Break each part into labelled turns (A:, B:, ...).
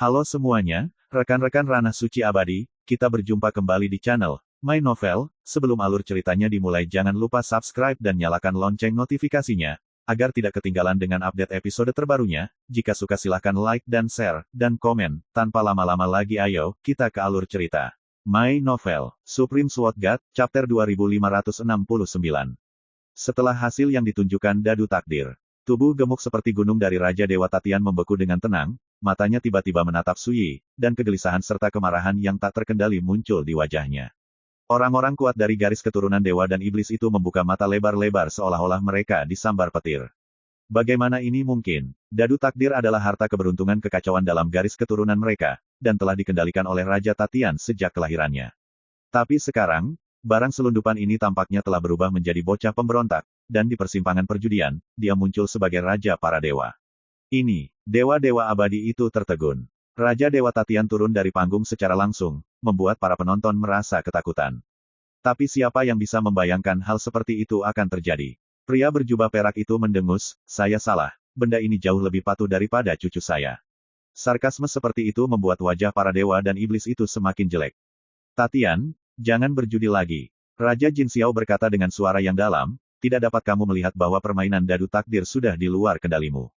A: Halo semuanya, rekan-rekan Ranah Suci Abadi, kita berjumpa kembali di channel My Novel. Sebelum alur ceritanya dimulai jangan lupa subscribe dan nyalakan lonceng notifikasinya, agar tidak ketinggalan dengan update episode terbarunya. Jika suka silahkan like dan share, dan komen. Tanpa lama-lama lagi ayo, kita ke alur cerita. My Novel, Supreme Sword God, Chapter 2569. Setelah hasil yang ditunjukkan Dadu Takdir, tubuh gemuk seperti gunung dari Raja Dewa Tatian membeku dengan tenang, matanya tiba-tiba menatap Su Yi, dan kegelisahan serta kemarahan yang tak terkendali muncul di wajahnya. Orang-orang kuat dari garis keturunan dewa dan iblis itu membuka mata lebar-lebar seolah-olah mereka disambar petir. Bagaimana ini mungkin? Dadu Takdir adalah harta keberuntungan kekacauan dalam garis keturunan mereka, dan telah dikendalikan oleh Raja Tatian sejak kelahirannya. Tapi sekarang, barang selundupan ini tampaknya telah berubah menjadi bocah pemberontak, dan di persimpangan perjudian, dia muncul sebagai Raja para Dewa. Ini, dewa-dewa abadi itu tertegun. Raja Dewa Tatian turun dari panggung secara langsung, membuat para penonton merasa ketakutan. Tapi siapa yang bisa membayangkan hal seperti itu akan terjadi? Pria berjubah perak itu mendengus, "Saya salah, benda ini jauh lebih patuh daripada cucu saya." Sarkasme seperti itu membuat wajah para dewa dan iblis itu semakin jelek. "Tatian, jangan berjudi lagi." Raja Jin Xiao berkata dengan suara yang dalam, "Tidak dapat kamu melihat bahwa permainan Dadu Takdir sudah di luar kendalimu."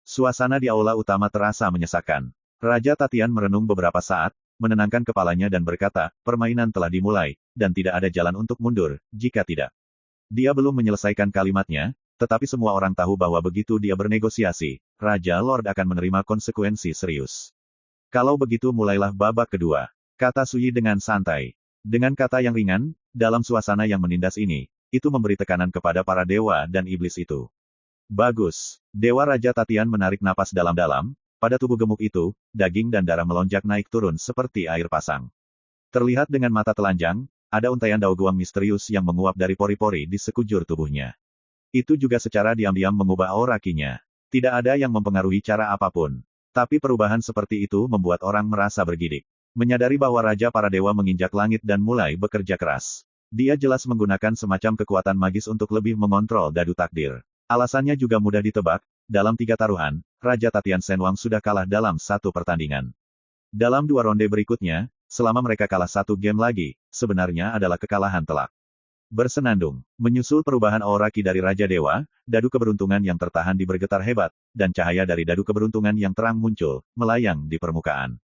A: Suasana di aula utama terasa menyesakkan. Raja Tatian merenung beberapa saat, menenangkan kepalanya dan berkata, "Permainan telah dimulai, dan tidak ada jalan untuk mundur, jika tidak." Dia belum menyelesaikan kalimatnya, tetapi semua orang tahu bahwa begitu dia bernegosiasi, Raja Lord akan menerima konsekuensi serius. "Kalau begitu mulailah babak kedua," kata Su Yi dengan santai. Dengan kata yang ringan, dalam suasana yang menindas ini, itu memberi tekanan kepada para dewa dan iblis itu. "Bagus." Dewa Raja Tatian menarik napas dalam-dalam, pada tubuh gemuk itu, daging dan darah melonjak naik turun seperti air pasang. Terlihat dengan mata telanjang, ada untaian daoguang misterius yang menguap dari pori-pori di sekujur tubuhnya. Itu juga secara diam-diam mengubah aura ki-nya. Tidak ada yang mempengaruhi cara apapun. Tapi perubahan seperti itu membuat orang merasa bergidik. Menyadari bahwa Raja para Dewa menginjak langit dan mulai bekerja keras. Dia jelas menggunakan semacam kekuatan magis untuk lebih mengontrol Dadu Takdir. Alasannya juga mudah ditebak, dalam 3 taruhan, Raja Tatian Senwang sudah kalah dalam 1 pertandingan. Dalam 2 ronde berikutnya, selama mereka kalah 1 game lagi, sebenarnya adalah kekalahan telak. Bersenandung, menyusul perubahan aura ki dari Raja Dewa, dadu keberuntungan yang tertahan di bergetar hebat, dan cahaya dari dadu keberuntungan yang terang muncul, melayang di permukaan.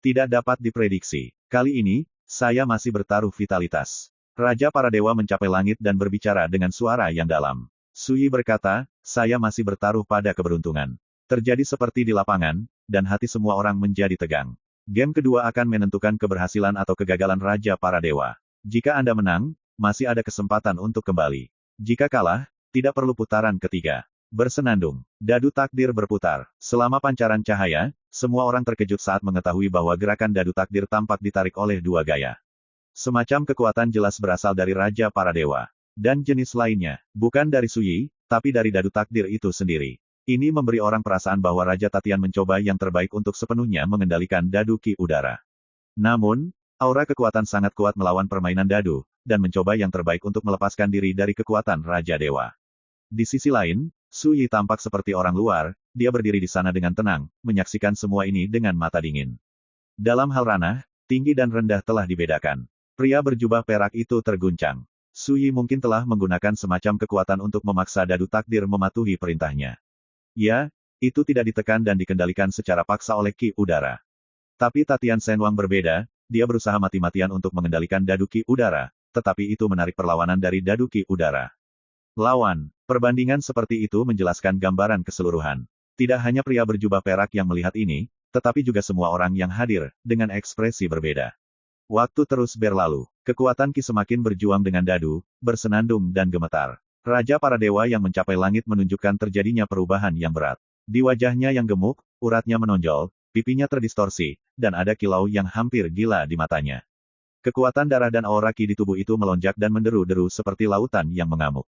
A: Tidak dapat diprediksi. Kali ini, saya masih bertaruh vitalitas. Raja para Dewa mencapai langit dan berbicara dengan suara yang dalam. Su Yi berkata, "Saya masih bertaruh pada keberuntungan." Terjadi seperti di lapangan, dan hati semua orang menjadi tegang. Game kedua akan menentukan keberhasilan atau kegagalan Raja para Dewa. Jika Anda menang, masih ada kesempatan untuk kembali. Jika kalah, tidak perlu putaran ketiga. Bersenandung, Dadu Takdir berputar. Selama pancaran cahaya, semua orang terkejut saat mengetahui bahwa gerakan Dadu Takdir tampak ditarik oleh 2 gaya. Semacam kekuatan jelas berasal dari Raja para Dewa. Dan jenis lainnya, bukan dari Su Yi, tapi dari Dadu Takdir itu sendiri. Ini memberi orang perasaan bahwa Raja Tatian mencoba yang terbaik untuk sepenuhnya mengendalikan Dadu Ki udara. Namun, aura kekuatan sangat kuat melawan permainan Dadu, dan mencoba yang terbaik untuk melepaskan diri dari kekuatan Raja Dewa. Di sisi lain, Su Yi tampak seperti orang luar, dia berdiri di sana dengan tenang, menyaksikan semua ini dengan mata dingin. Dalam hal ranah, tinggi dan rendah telah dibedakan. Pria berjubah perak itu terguncang. Su Yi mungkin telah menggunakan semacam kekuatan untuk memaksa Dadu Takdir mematuhi perintahnya. Ya, itu tidak ditekan dan dikendalikan secara paksa oleh ki udara. Tapi Tatian Senwang berbeda, dia berusaha mati-matian untuk mengendalikan Dadu Ki udara, tetapi itu menarik perlawanan dari Dadu Ki udara. Lawan, perbandingan seperti itu menjelaskan gambaran keseluruhan. Tidak hanya pria berjubah perak yang melihat ini, tetapi juga semua orang yang hadir, dengan ekspresi berbeda. Waktu terus berlalu. Kekuatan ki semakin berjuang dengan Dadu, bersenandung dan gemetar. Raja para Dewa yang mencapai langit menunjukkan terjadinya perubahan yang berat. Di wajahnya yang gemuk, uratnya menonjol, pipinya terdistorsi, dan ada kilau yang hampir gila di matanya. Kekuatan darah dan aura ki di tubuh itu melonjak dan menderu-deru seperti lautan yang mengamuk.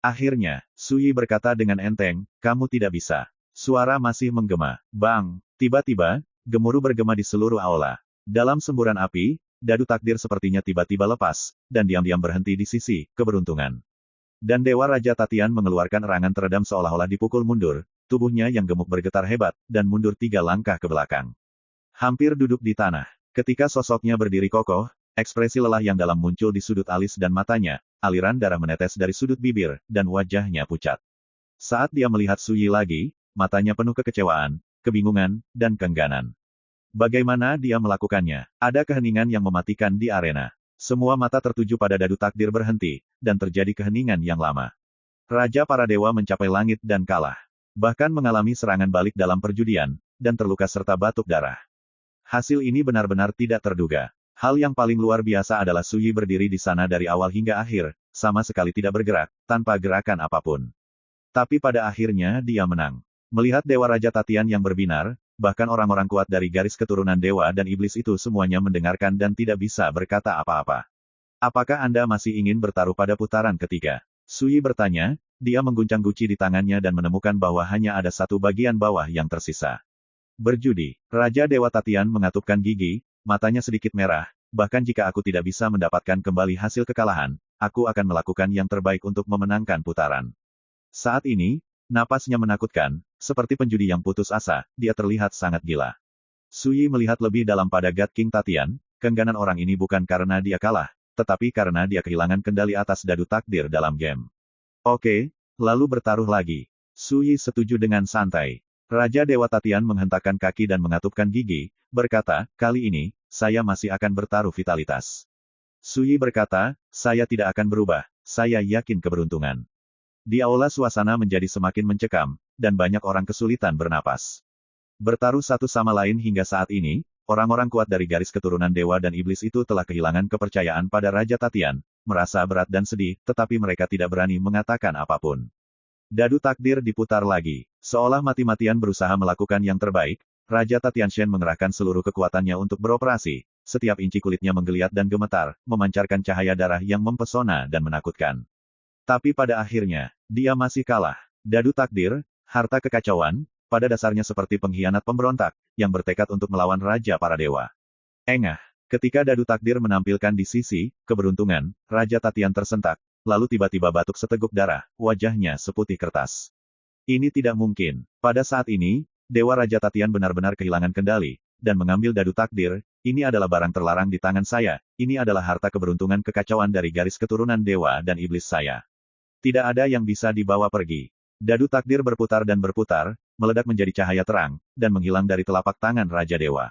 A: Akhirnya, Su Yi berkata dengan enteng, "Kamu tidak bisa." Suara masih menggema. Bang! Tiba-tiba, gemuruh bergema di seluruh aula. Dalam semburan api, Dadu Takdir sepertinya tiba-tiba lepas, dan diam-diam berhenti di sisi keberuntungan. Dan Dewa Raja Tatian mengeluarkan erangan teredam seolah-olah dipukul mundur, tubuhnya yang gemuk bergetar hebat, dan mundur 3 langkah ke belakang. Hampir duduk di tanah. Ketika sosoknya berdiri kokoh, ekspresi lelah yang dalam muncul di sudut alis dan matanya, aliran darah menetes dari sudut bibir, dan wajahnya pucat. Saat dia melihat Su Yi lagi, matanya penuh kekecewaan, kebingungan, dan keengganan. Bagaimana dia melakukannya? Ada keheningan yang mematikan di arena. Semua mata tertuju pada dadu takdir berhenti, dan terjadi keheningan yang lama. Raja para dewa mencapai langit dan kalah. Bahkan mengalami serangan balik dalam perjudian, dan terluka serta batuk darah. Hasil ini benar-benar tidak terduga. Hal yang paling luar biasa adalah Su Yi berdiri di sana dari awal hingga akhir, sama sekali tidak bergerak, tanpa gerakan apapun. Tapi pada akhirnya dia menang. Melihat Dewa Raja Tatian yang berbinar, bahkan orang-orang kuat dari garis keturunan dewa dan iblis itu semuanya mendengarkan dan tidak bisa berkata apa-apa. Apakah Anda masih ingin bertaruh pada putaran ketiga? Su Yi bertanya, dia mengguncang guci di tangannya dan menemukan bahwa hanya ada satu bagian bawah yang tersisa. Berjudi. Raja Dewa Tatian mengatupkan gigi, matanya sedikit merah, bahkan jika aku tidak bisa mendapatkan kembali hasil kekalahan, aku akan melakukan yang terbaik untuk memenangkan putaran. Saat ini, napasnya menakutkan, seperti penjudi yang putus asa, dia terlihat sangat gila. Su Yi melihat lebih dalam pada God King Tatian, keengganan orang ini bukan karena dia kalah, tetapi karena dia kehilangan kendali atas dadu takdir dalam game. Oke, lalu bertaruh lagi. Su Yi setuju dengan santai. Raja Dewa Tatian menghentakkan kaki dan mengatupkan gigi, berkata, kali ini, saya masih akan bertaruh vitalitas. Su Yi berkata, saya tidak akan berubah, saya yakin keberuntungan. Di aula suasana menjadi semakin mencekam, dan banyak orang kesulitan bernapas. Bertaruh satu sama lain hingga saat ini, orang-orang kuat dari garis keturunan dewa dan iblis itu telah kehilangan kepercayaan pada Raja Tatian, merasa berat dan sedih, tetapi mereka tidak berani mengatakan apapun. Dadu takdir diputar lagi. Seolah mati-matian berusaha melakukan yang terbaik, Raja Tatianshen mengerahkan seluruh kekuatannya untuk beroperasi, setiap inci kulitnya menggeliat dan gemetar, memancarkan cahaya darah yang mempesona dan menakutkan. Tapi pada akhirnya, dia masih kalah. Dadu takdir, harta kekacauan, pada dasarnya seperti pengkhianat pemberontak, yang bertekad untuk melawan Raja para dewa. Engah. Ketika dadu takdir menampilkan di sisi, keberuntungan, Raja Tatian tersentak, lalu tiba-tiba batuk seteguk darah, wajahnya seputih kertas. Ini tidak mungkin. Pada saat ini, Dewa Raja Tatian benar-benar kehilangan kendali, dan mengambil dadu takdir, ini adalah barang terlarang di tangan saya, ini adalah harta keberuntungan kekacauan dari garis keturunan dewa dan iblis saya. Tidak ada yang bisa dibawa pergi. Dadu takdir berputar dan berputar, meledak menjadi cahaya terang, dan menghilang dari telapak tangan Raja Dewa.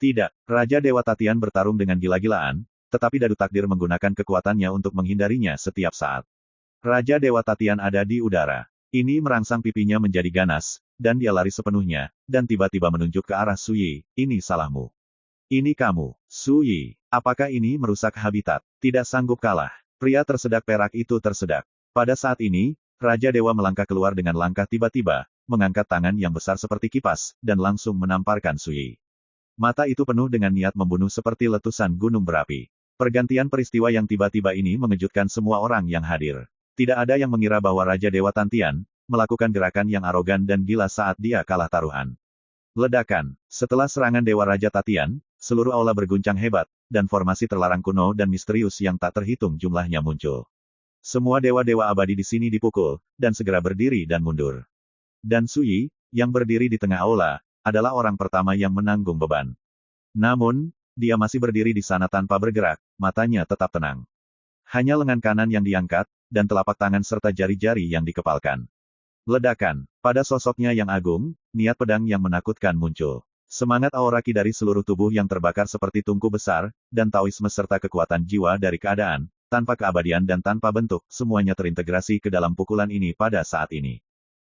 A: Tidak, Raja Dewa Tatian bertarung dengan gila-gilaan, tetapi dadu takdir menggunakan kekuatannya untuk menghindarinya setiap saat. Raja Dewa Tatian ada di udara. Ini merangsang pipinya menjadi ganas, dan dia lari sepenuhnya, dan tiba-tiba menunjuk ke arah Su Yi, ini salahmu. Ini kamu, Su Yi. Apakah ini merusak habitat? Tidak sanggup kalah. Pria tersedak perak itu tersedak. Pada saat ini, Raja Dewa melangkah keluar dengan langkah tiba-tiba, mengangkat tangan yang besar seperti kipas, dan langsung menamparkan Su Yi. Mata itu penuh dengan niat membunuh seperti letusan gunung berapi. Pergantian peristiwa yang tiba-tiba ini mengejutkan semua orang yang hadir. Tidak ada yang mengira bahwa Raja Dewa Tatian melakukan gerakan yang arogan dan gila saat dia kalah taruhan. Ledakan. Setelah serangan Dewa Raja Tatian, seluruh aula berguncang hebat, dan formasi terlarang kuno dan misterius yang tak terhitung jumlahnya muncul. Semua dewa-dewa abadi di sini dipukul, dan segera berdiri dan mundur. Dan Su Yi, yang berdiri di tengah aula, adalah orang pertama yang menanggung beban. Namun, dia masih berdiri di sana tanpa bergerak, matanya tetap tenang. Hanya lengan kanan yang diangkat, dan telapak tangan serta jari-jari yang dikepalkan. Ledakan. Pada sosoknya yang agung, niat pedang yang menakutkan muncul. Semangat aura ki dari seluruh tubuh yang terbakar seperti tungku besar, dan taoisme serta kekuatan jiwa dari keadaan, tanpa keabadian dan tanpa bentuk, semuanya terintegrasi ke dalam pukulan ini pada saat ini.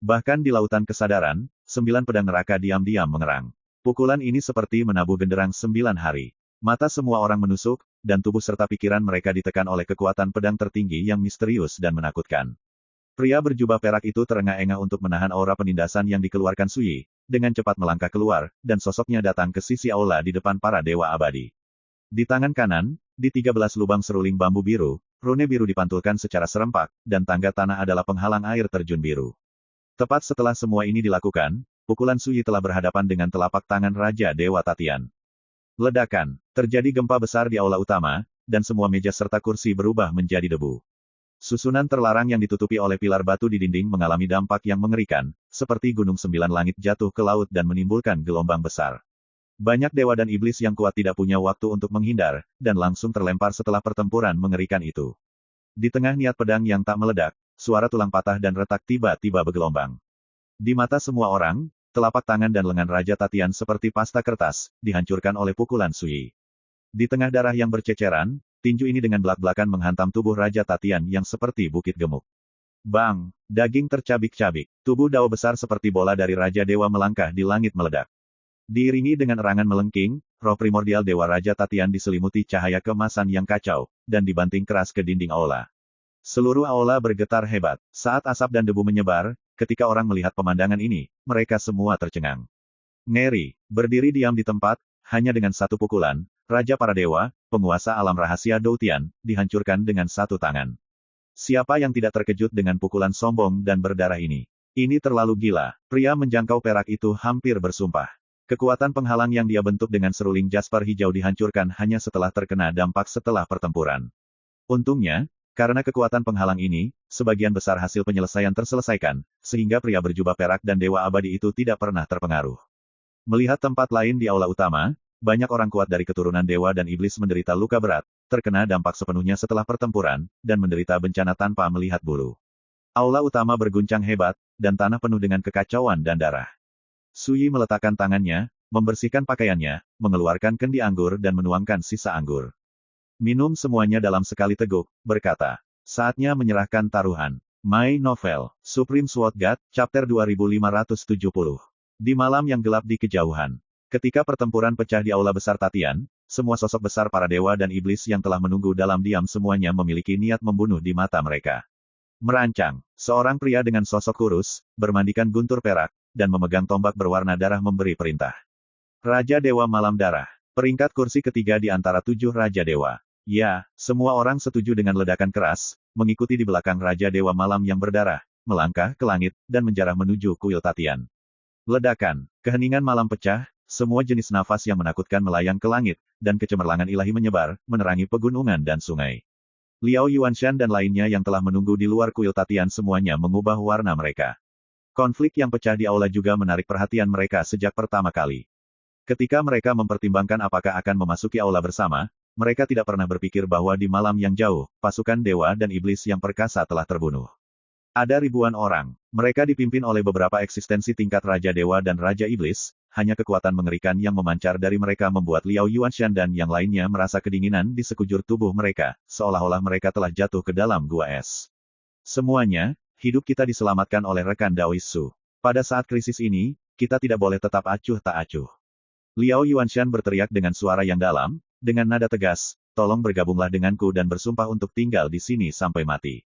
A: Bahkan di lautan kesadaran, 9 pedang neraka diam-diam mengerang. Pukulan ini seperti menabuh genderang 9 hari. Mata semua orang menusuk, dan tubuh serta pikiran mereka ditekan oleh kekuatan pedang tertinggi yang misterius dan menakutkan. Pria berjubah perak itu terengah-engah untuk menahan aura penindasan yang dikeluarkan Su Yi, dengan cepat melangkah keluar, dan sosoknya datang ke sisi aula di depan para dewa abadi. Di tangan kanan, di 13 lubang seruling bambu biru, rune biru dipantulkan secara serempak, dan tangga tanah adalah penghalang air terjun biru. Tepat setelah semua ini dilakukan, pukulan Su Yi telah berhadapan dengan telapak tangan Raja Dewa Tatian. Ledakan. Terjadi gempa besar di aula utama, dan semua meja serta kursi berubah menjadi debu. Susunan terlarang yang ditutupi oleh pilar batu di dinding mengalami dampak yang mengerikan, seperti gunung 9 langit jatuh ke laut dan menimbulkan gelombang besar. Banyak dewa dan iblis yang kuat tidak punya waktu untuk menghindar, dan langsung terlempar setelah pertempuran mengerikan itu. Di tengah niat pedang yang tak meledak, suara tulang patah dan retak tiba-tiba bergelombang. Di mata semua orang, telapak tangan dan lengan Raja Tatian seperti pasta kertas, dihancurkan oleh pukulan Sui. Di tengah darah yang berceceran, tinju ini dengan belak-belakan menghantam tubuh Raja Tatian yang seperti bukit gemuk. Bang! Daging tercabik-cabik. Tubuh Dao besar seperti bola dari Raja Dewa melangkah di langit meledak. Diiringi dengan erangan melengking, roh primordial Dewa Raja Tatian diselimuti cahaya keemasan yang kacau, dan dibanting keras ke dinding aula. Seluruh aula bergetar hebat. Saat asap dan debu menyebar, ketika orang melihat pemandangan ini, mereka semua tercengang. Ngeri, berdiri diam di tempat, hanya dengan satu pukulan, Raja para Dewa, penguasa alam rahasia Doutian, dihancurkan dengan satu tangan. Siapa yang tidak terkejut dengan pukulan sombong dan berdarah ini? Ini terlalu gila. Pria menjangkau perak itu hampir bersumpah. Kekuatan penghalang yang dia bentuk dengan seruling jasper hijau dihancurkan hanya setelah terkena dampak setelah pertempuran. Untungnya, karena kekuatan penghalang ini, sebagian besar hasil penyelesaian terselesaikan, sehingga pria berjubah perak dan dewa abadi itu tidak pernah terpengaruh. Melihat tempat lain di aula utama, banyak orang kuat dari keturunan dewa dan iblis menderita luka berat, terkena dampak sepenuhnya setelah pertempuran, dan menderita bencana tanpa melihat bulu. Aula utama berguncang hebat, dan tanah penuh dengan kekacauan dan darah. Sui meletakkan tangannya, membersihkan pakaiannya, mengeluarkan kendi anggur dan menuangkan sisa anggur. Minum semuanya dalam sekali teguk, berkata, saatnya menyerahkan taruhan. My Novel, Supreme Sword God, Chapter 2570. Di malam yang gelap di kejauhan. Ketika pertempuran pecah di aula besar Tatian, semua sosok besar para dewa dan iblis yang telah menunggu dalam diam semuanya memiliki niat membunuh di mata mereka. Merancang, seorang pria dengan sosok kurus, bermandikan guntur perak, dan memegang tombak berwarna darah memberi perintah. Raja Dewa Malam Darah. Peringkat kursi ketiga di antara 7 Raja Dewa. Ya, semua orang setuju dengan ledakan keras, mengikuti di belakang Raja Dewa Malam yang berdarah, melangkah ke langit, dan menjarah menuju kuil Tatian. Ledakan, keheningan malam pecah, semua jenis nafas yang menakutkan melayang ke langit, dan kecemerlangan ilahi menyebar, menerangi pegunungan dan sungai. Liao Yuanshan dan lainnya yang telah menunggu di luar kuil Tatian semuanya mengubah warna mereka. Konflik yang pecah di aula juga menarik perhatian mereka sejak pertama kali. Ketika mereka mempertimbangkan apakah akan memasuki aula bersama, mereka tidak pernah berpikir bahwa di malam yang jauh, pasukan dewa dan iblis yang perkasa telah terbunuh. Ada ribuan orang. Mereka dipimpin oleh beberapa eksistensi tingkat Raja Dewa dan Raja Iblis, hanya kekuatan mengerikan yang memancar dari mereka membuat Liao Yuanshan dan yang lainnya merasa kedinginan di sekujur tubuh mereka, seolah-olah mereka telah jatuh ke dalam gua es. Semuanya, hidup kita diselamatkan oleh rekan Daois Su. Pada saat krisis ini, kita tidak boleh tetap acuh tak acuh. Liao Yuanshan berteriak dengan suara yang dalam, dengan nada tegas, tolong bergabunglah denganku dan bersumpah untuk tinggal di sini sampai mati.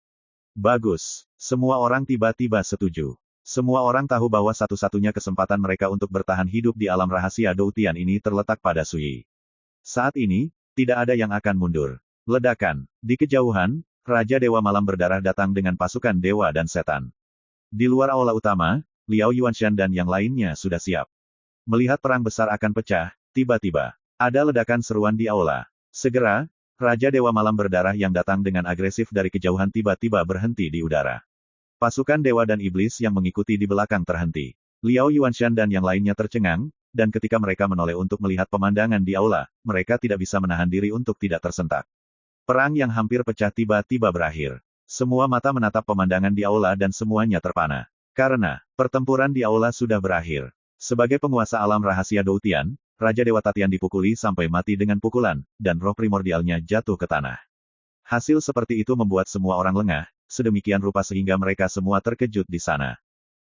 A: Bagus. Semua orang tiba-tiba setuju. Semua orang tahu bahwa satu-satunya kesempatan mereka untuk bertahan hidup di alam rahasia Doutian ini terletak pada Sui. Saat ini, tidak ada yang akan mundur. Ledakan. Di kejauhan, Raja Dewa Malam Berdarah datang dengan pasukan dewa dan setan. Di luar aula utama, Liao Yuanshan dan yang lainnya sudah siap. Melihat perang besar akan pecah, tiba-tiba, ada ledakan seruan di aula. Segera, Raja Dewa Malam Berdarah yang datang dengan agresif dari kejauhan tiba-tiba berhenti di udara. Pasukan dewa dan iblis yang mengikuti di belakang terhenti. Liao Yuanshan dan yang lainnya tercengang, dan ketika mereka menoleh untuk melihat pemandangan di aula, mereka tidak bisa menahan diri untuk tidak tersentak. Perang yang hampir pecah tiba-tiba berakhir. Semua mata menatap pemandangan di aula dan semuanya terpana. Karena, pertempuran di aula sudah berakhir. Sebagai penguasa alam rahasia Doutian, Raja Dewa Tatian dipukuli sampai mati dengan pukulan, dan roh primordialnya jatuh ke tanah. Hasil seperti itu membuat semua orang lengah, sedemikian rupa sehingga mereka semua terkejut di sana.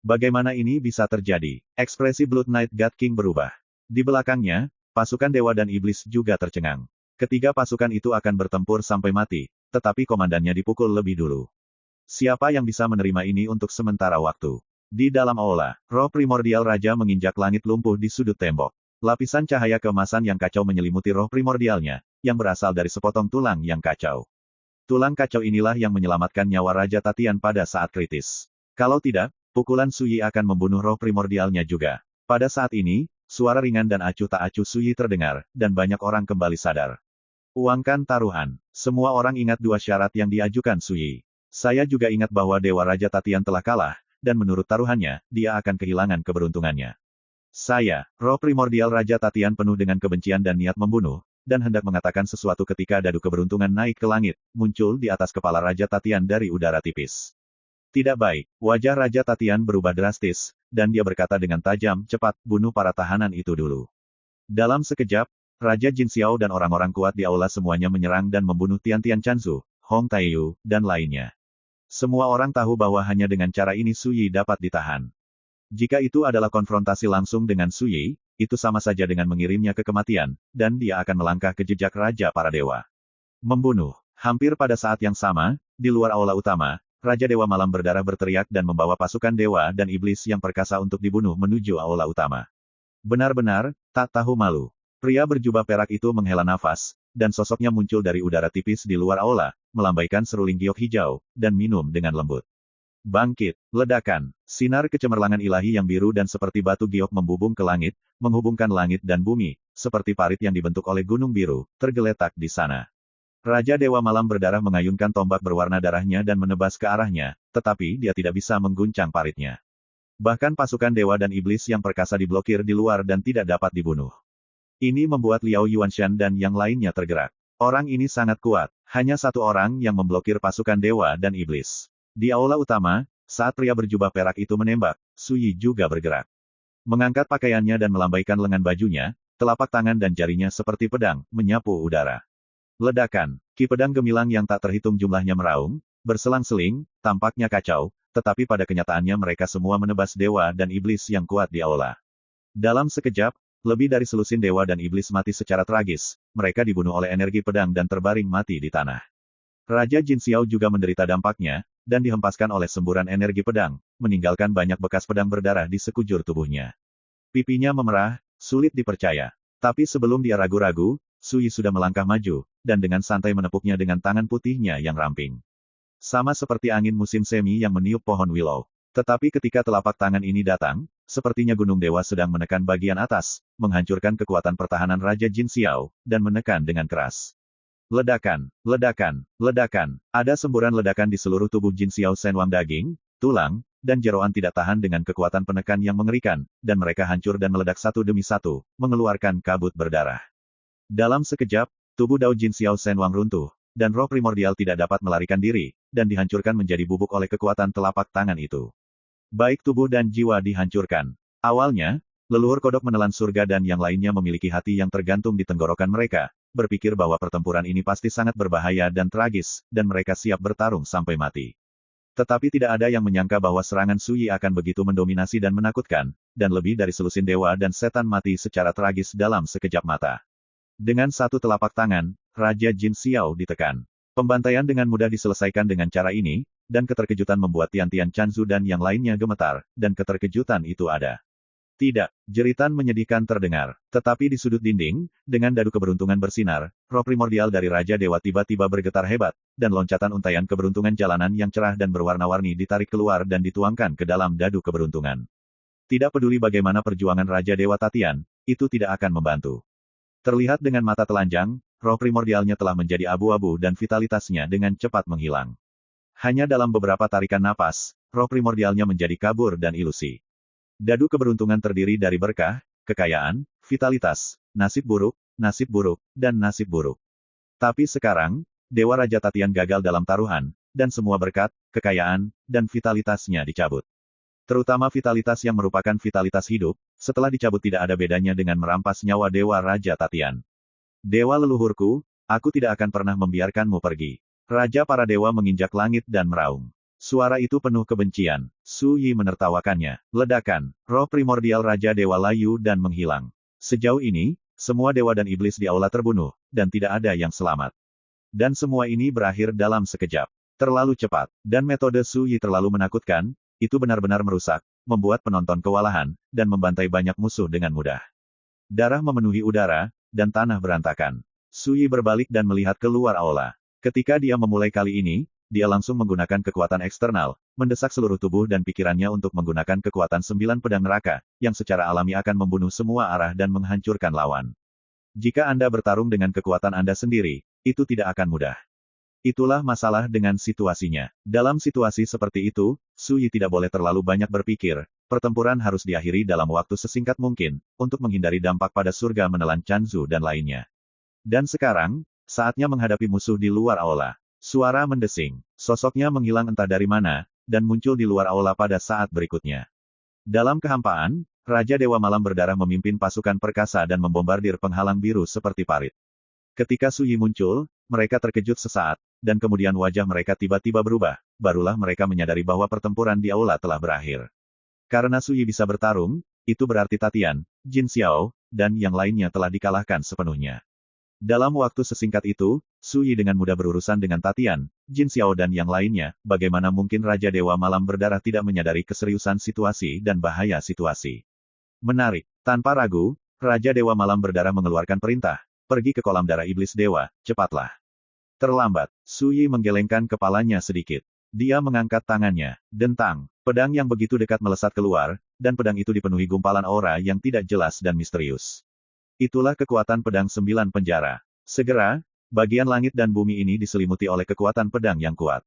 A: Bagaimana ini bisa terjadi? Ekspresi Blood Knight God King berubah. Di belakangnya, pasukan dewa dan iblis juga tercengang. Ketiga pasukan itu akan bertempur sampai mati, tetapi komandannya dipukul lebih dulu. Siapa yang bisa menerima ini untuk sementara waktu? Di dalam aula, roh primordial raja menginjak langit lumpuh di sudut tembok. Lapisan cahaya keemasan yang kacau menyelimuti roh primordialnya, yang berasal dari sepotong tulang yang kacau. Tulang kacau inilah yang menyelamatkan nyawa Raja Tatian pada saat kritis. Kalau tidak, pukulan Sui akan membunuh roh primordialnya juga. Pada saat ini, suara ringan dan acuh tak acuh Sui terdengar, dan banyak orang kembali sadar. Uangkan taruhan. Semua orang ingat dua syarat yang diajukan Sui. Saya juga ingat bahwa Dewa Raja Tatian telah kalah, dan menurut taruhannya, dia akan kehilangan keberuntungannya. Saya, roh primordial Raja Tatian penuh dengan kebencian dan niat membunuh, dan hendak mengatakan sesuatu ketika dadu keberuntungan naik ke langit, muncul di atas kepala Raja Tatian dari udara tipis. Tidak baik, wajah Raja Tatian berubah drastis, dan dia berkata dengan tajam, cepat, bunuh para tahanan itu dulu. Dalam sekejap, Raja Jin Xiao dan orang-orang kuat di aula semuanya menyerang dan membunuh Tian Chanzu, Hong Taiyu, dan lainnya. Semua orang tahu bahwa hanya dengan cara ini Su Yi dapat ditahan. Jika itu adalah konfrontasi langsung dengan Su Yi, itu sama saja dengan mengirimnya ke kematian, dan dia akan melangkah ke jejak Raja para Dewa. Membunuh. Hampir pada saat yang sama, di luar aula utama, Raja Dewa Malam berdarah berteriak dan membawa pasukan dewa dan iblis yang perkasa untuk dibunuh menuju aula utama. Benar-benar, tak tahu malu. Pria berjubah perak itu menghela nafas, dan sosoknya muncul dari udara tipis di luar aula, melambaikan seruling giok hijau, dan minum dengan lembut. Bangkit, ledakan, sinar kecemerlangan ilahi yang biru dan seperti batu giok membubung ke langit, menghubungkan langit dan bumi, seperti parit yang dibentuk oleh gunung biru, tergeletak di sana. Raja Dewa Malam berdarah mengayunkan tombak berwarna darahnya dan menebas ke arahnya, tetapi dia tidak bisa mengguncang paritnya. Bahkan pasukan dewa dan iblis yang perkasa diblokir di luar dan tidak dapat dibunuh. Ini membuat Liao Yuanshan dan yang lainnya tergerak. Orang ini sangat kuat, hanya satu orang yang memblokir pasukan dewa dan iblis. Di aula utama, saat pria berjubah perak itu menembak, Su Yi juga bergerak. Mengangkat pakaiannya dan melambaikan lengan bajunya, telapak tangan dan jarinya seperti pedang, menyapu udara. Ledakan, ki pedang gemilang yang tak terhitung jumlahnya meraung, berselang-seling, tampaknya kacau, tetapi pada kenyataannya mereka semua menebas dewa dan iblis yang kuat di aula. Dalam sekejap, lebih dari selusin dewa dan iblis mati secara tragis, mereka dibunuh oleh energi pedang dan terbaring mati di tanah. Raja Jin Xiao juga menderita dampaknya, dan dihempaskan oleh semburan energi pedang, meninggalkan banyak bekas pedang berdarah di sekujur tubuhnya. Pipinya memerah, sulit dipercaya. Tapi sebelum dia ragu-ragu, Su Yi sudah melangkah maju, dan dengan santai menepuknya dengan tangan putihnya yang ramping. Sama seperti angin musim semi yang meniup pohon willow. Tetapi ketika telapak tangan ini datang, sepertinya gunung dewa sedang menekan bagian atas, menghancurkan kekuatan pertahanan Raja Jin Xiao, dan menekan dengan keras. Ledakan, ledakan, ledakan. Ada semburan ledakan di seluruh tubuh Jin Xiao Senwang daging, tulang, dan jeroan tidak tahan dengan kekuatan penekan yang mengerikan, dan mereka hancur dan meledak satu demi satu, mengeluarkan kabut berdarah. Dalam sekejap, tubuh Dao Jin Xiao Senwang runtuh, dan roh primordial tidak dapat melarikan diri, dan dihancurkan menjadi bubuk oleh kekuatan telapak tangan itu. Baik tubuh dan jiwa dihancurkan. Awalnya, leluhur kodok menelan surga dan yang lainnya memiliki hati yang tergantung di tenggorokan mereka, berpikir bahwa pertempuran ini pasti sangat berbahaya dan tragis, dan mereka siap bertarung sampai mati. Tetapi tidak ada yang menyangka bahwa serangan Su Yi akan begitu mendominasi dan menakutkan, dan lebih dari selusin dewa dan setan mati secara tragis dalam sekejap mata. Dengan satu telapak tangan, Raja Jin Xiao ditekan. Pembantaian dengan mudah diselesaikan dengan cara ini, dan keterkejutan membuat Tian Chanzu dan yang lainnya gemetar, dan keterkejutan itu ada. Tidak, jeritan menyedihkan terdengar. Tetapi di sudut dinding, dengan dadu keberuntungan bersinar, roh primordial dari Raja Dewa tiba-tiba bergetar hebat, dan loncatan untaian keberuntungan jalanan yang cerah dan berwarna-warni ditarik keluar dan dituangkan ke dalam dadu keberuntungan. Tidak peduli bagaimana perjuangan Raja Dewa Tatian, itu tidak akan membantu. Terlihat dengan mata telanjang, roh primordialnya telah menjadi abu-abu dan vitalitasnya dengan cepat menghilang. Hanya dalam beberapa tarikan napas, roh primordialnya menjadi kabur dan ilusi. Dadu keberuntungan terdiri dari berkah, kekayaan, vitalitas, nasib buruk, dan nasib buruk. Tapi sekarang, Dewa Raja Tatian gagal dalam taruhan, dan semua berkat, kekayaan, dan vitalitasnya dicabut. Terutama vitalitas yang merupakan vitalitas hidup, setelah dicabut tidak ada bedanya dengan merampas nyawa Dewa Raja Tatian. Dewa leluhurku, aku tidak akan pernah membiarkanmu pergi. Raja para dewa menginjak langit dan meraung. Suara itu penuh kebencian. Su Yi menertawakannya. Ledakan. Roh primordial Raja Dewa layu dan menghilang. Sejauh ini, semua dewa dan iblis di aula terbunuh, dan tidak ada yang selamat. Dan semua ini berakhir dalam sekejap. Terlalu cepat. Dan metode Su Yi terlalu menakutkan, itu benar-benar merusak, membuat penonton kewalahan, dan membantai banyak musuh dengan mudah. Darah memenuhi udara, dan tanah berantakan. Su Yi berbalik dan melihat keluar aula. Ketika dia memulai kali ini, dia langsung menggunakan kekuatan eksternal, mendesak seluruh tubuh dan pikirannya untuk menggunakan kekuatan 9 pedang neraka, yang secara alami akan membunuh semua arah dan menghancurkan lawan. Jika Anda bertarung dengan kekuatan Anda sendiri, itu tidak akan mudah. Itulah masalah dengan situasinya. Dalam situasi seperti itu, Su Yi tidak boleh terlalu banyak berpikir, pertempuran harus diakhiri dalam waktu sesingkat mungkin, untuk menghindari dampak pada surga menelan Chanzu dan lainnya. Dan sekarang, saatnya menghadapi musuh di luar aula. Suara mendesing. Sosoknya menghilang entah dari mana, dan muncul di luar aula pada saat berikutnya. Dalam kehampaan, Raja Dewa Malam Berdarah memimpin pasukan perkasa dan membombardir penghalang biru seperti parit. Ketika Su Yi muncul, mereka terkejut sesaat, dan kemudian wajah mereka tiba-tiba berubah, barulah mereka menyadari bahwa pertempuran di aula telah berakhir. Karena Su Yi bisa bertarung, itu berarti Tatian, Jin Xiao, dan yang lainnya telah dikalahkan sepenuhnya. Dalam waktu sesingkat itu, Su Yi dengan mudah berurusan dengan Tatian, Jin Xiao dan yang lainnya, bagaimana mungkin Raja Dewa Malam Berdarah tidak menyadari keseriusan situasi dan bahaya situasi. Menarik. Tanpa ragu, Raja Dewa Malam Berdarah mengeluarkan perintah, pergi ke kolam darah iblis dewa, cepatlah. Terlambat, Su Yi menggelengkan kepalanya sedikit. Dia mengangkat tangannya, dentang, pedang yang begitu dekat melesat keluar, dan pedang itu dipenuhi gumpalan aura yang tidak jelas dan misterius. Itulah kekuatan pedang 9 penjara. Segera, bagian langit dan bumi ini diselimuti oleh kekuatan pedang yang kuat.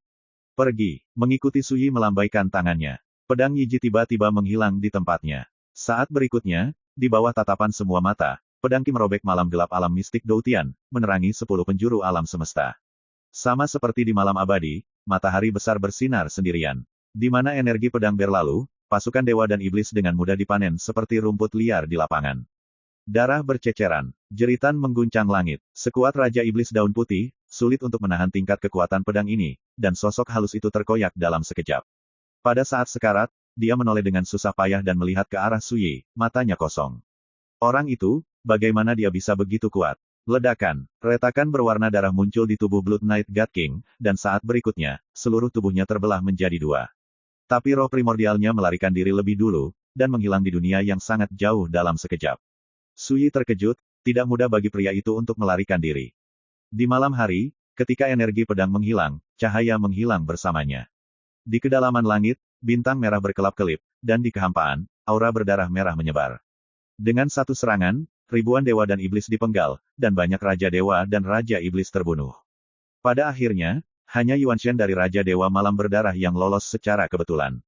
A: Pergi, mengikuti Su Yi melambaikan tangannya. Pedang Yiji tiba-tiba menghilang di tempatnya. Saat berikutnya, di bawah tatapan semua mata, pedang Qi merobek malam gelap alam mistik Doutian, menerangi 10 penjuru alam semesta. Sama seperti di malam abadi, matahari besar bersinar sendirian. Di mana energi pedang berlalu, pasukan dewa dan iblis dengan mudah dipanen seperti rumput liar di lapangan. Darah berceceran, jeritan mengguncang langit. Sekuat Raja Iblis Daun Putih, sulit untuk menahan tingkat kekuatan pedang ini, dan sosok halus itu terkoyak dalam sekejap. Pada saat sekarat, dia menoleh dengan susah payah dan melihat ke arah Su Yi, matanya kosong. Orang itu, bagaimana dia bisa begitu kuat? Ledakan, retakan berwarna darah muncul di tubuh Blood Knight God King, dan saat berikutnya, seluruh tubuhnya terbelah menjadi 2. Tapi roh primordialnya melarikan diri lebih dulu, dan menghilang di dunia yang sangat jauh dalam sekejap. Su Yi terkejut, tidak mudah bagi pria itu untuk melarikan diri. Di malam hari, ketika energi pedang menghilang, cahaya menghilang bersamanya. Di kedalaman langit, bintang merah berkelap-kelip, dan di kehampaan, aura berdarah merah menyebar. Dengan satu serangan, ribuan dewa dan iblis dipenggal, dan banyak raja dewa dan raja iblis terbunuh. Pada akhirnya, hanya Yuan Shen dari Raja Dewa Malam Berdarah yang lolos secara kebetulan.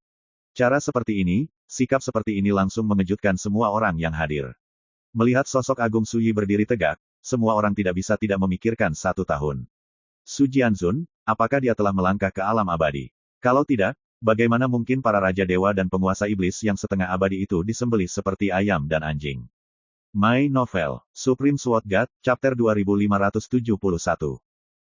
A: Cara seperti ini, sikap seperti ini langsung mengejutkan semua orang yang hadir. Melihat sosok Agung Su Yi berdiri tegak, semua orang tidak bisa tidak memikirkan 1 tahun. Su Jianzun, apakah dia telah melangkah ke alam abadi? Kalau tidak, bagaimana mungkin para Raja Dewa dan penguasa iblis yang setengah abadi itu disembelih seperti ayam dan anjing? My Novel, Supreme Sword God, Chapter 2571.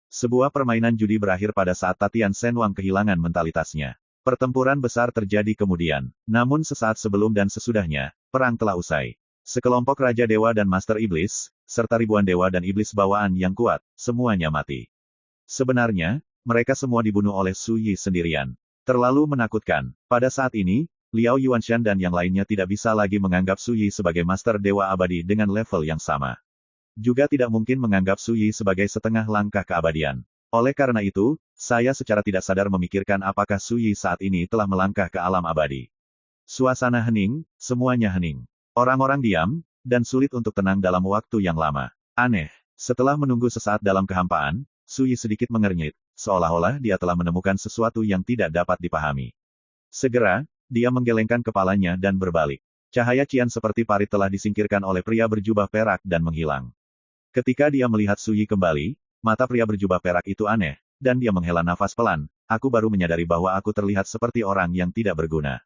A: Sebuah permainan judi berakhir pada saat Tatian Senwang kehilangan mentalitasnya. Pertempuran besar terjadi kemudian, namun sesaat sebelum dan sesudahnya, perang telah usai. Sekelompok Raja Dewa dan Master Iblis, serta ribuan dewa dan iblis bawaan yang kuat, semuanya mati. Sebenarnya, mereka semua dibunuh oleh Su Yi sendirian. Terlalu menakutkan. Pada saat ini, Liao Yuanshan dan yang lainnya tidak bisa lagi menganggap Su Yi sebagai Master Dewa Abadi dengan level yang sama. Juga tidak mungkin menganggap Su Yi sebagai setengah langkah keabadian. Oleh karena itu, saya secara tidak sadar memikirkan apakah Su Yi saat ini telah melangkah ke alam abadi. Suasana hening, semuanya hening. Orang-orang diam, dan sulit untuk tenang dalam waktu yang lama. Aneh. Setelah menunggu sesaat dalam kehampaan, Su Yi sedikit mengernyit, seolah-olah dia telah menemukan sesuatu yang tidak dapat dipahami. Segera, dia menggelengkan kepalanya dan berbalik. Cahaya cian seperti parit telah disingkirkan oleh pria berjubah perak dan menghilang. Ketika dia melihat Su Yi kembali, mata pria berjubah perak itu aneh, dan dia menghela nafas pelan. Aku baru menyadari bahwa aku terlihat seperti orang yang tidak berguna.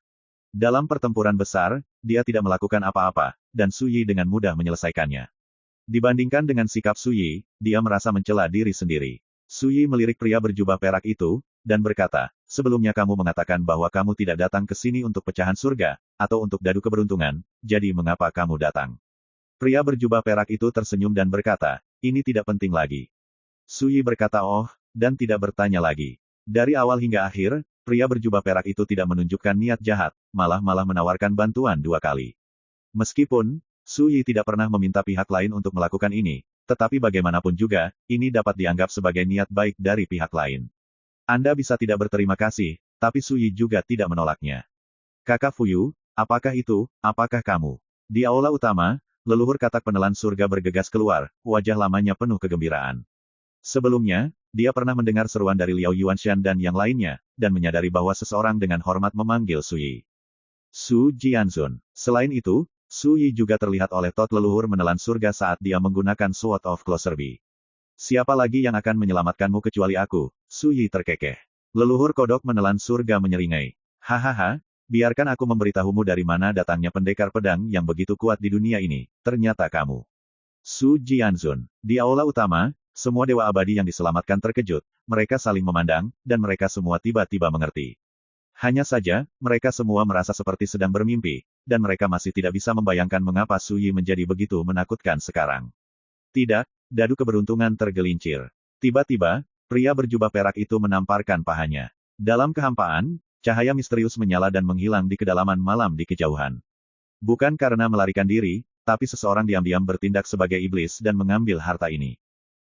A: Dalam pertempuran besar, dia tidak melakukan apa-apa, dan Su Yi dengan mudah menyelesaikannya. Dibandingkan dengan sikap Su Yi, dia merasa mencela diri sendiri. Su Yi melirik pria berjubah perak itu, dan berkata, sebelumnya kamu mengatakan bahwa kamu tidak datang ke sini untuk pecahan surga, atau untuk dadu keberuntungan, jadi mengapa kamu datang? Pria berjubah perak itu tersenyum dan berkata, ini tidak penting lagi. Su Yi berkata oh, dan tidak bertanya lagi. Dari awal hingga akhir, pria berjubah perak itu tidak menunjukkan niat jahat, malah menawarkan bantuan 2 kali. Meskipun, Su Yi tidak pernah meminta pihak lain untuk melakukan ini, tetapi bagaimanapun juga, ini dapat dianggap sebagai niat baik dari pihak lain. Anda bisa tidak berterima kasih, tapi Su Yi juga tidak menolaknya. Kakak Fuyu, apakah itu, apakah kamu? Di aula utama, leluhur katak penelan surga bergegas keluar, wajah lamanya penuh kegembiraan. Sebelumnya, dia pernah mendengar seruan dari Liao Yuanshan dan yang lainnya, dan menyadari bahwa seseorang dengan hormat memanggil Su Yi. Su Jianzun. Selain itu, Su Yi juga terlihat oleh Tot leluhur menelan surga saat dia menggunakan Sword of Closerby. Siapa lagi yang akan menyelamatkanmu kecuali aku? Su Yi terkekeh. Leluhur kodok menelan surga menyeringai. Hahaha, biarkan aku memberitahumu dari mana datangnya pendekar pedang yang begitu kuat di dunia ini. Ternyata kamu. Su Jianzun. Di aula utama, semua dewa abadi yang diselamatkan terkejut, mereka saling memandang, dan mereka semua tiba-tiba mengerti. Hanya saja, mereka semua merasa seperti sedang bermimpi, dan mereka masih tidak bisa membayangkan mengapa Su Yi menjadi begitu menakutkan sekarang. Tidak, dadu keberuntungan tergelincir. Tiba-tiba, pria berjubah perak itu menamparkan pahanya. Dalam kehampaan, cahaya misterius menyala dan menghilang di kedalaman malam di kejauhan. Bukan karena melarikan diri, tapi seseorang diam-diam bertindak sebagai iblis dan mengambil harta ini.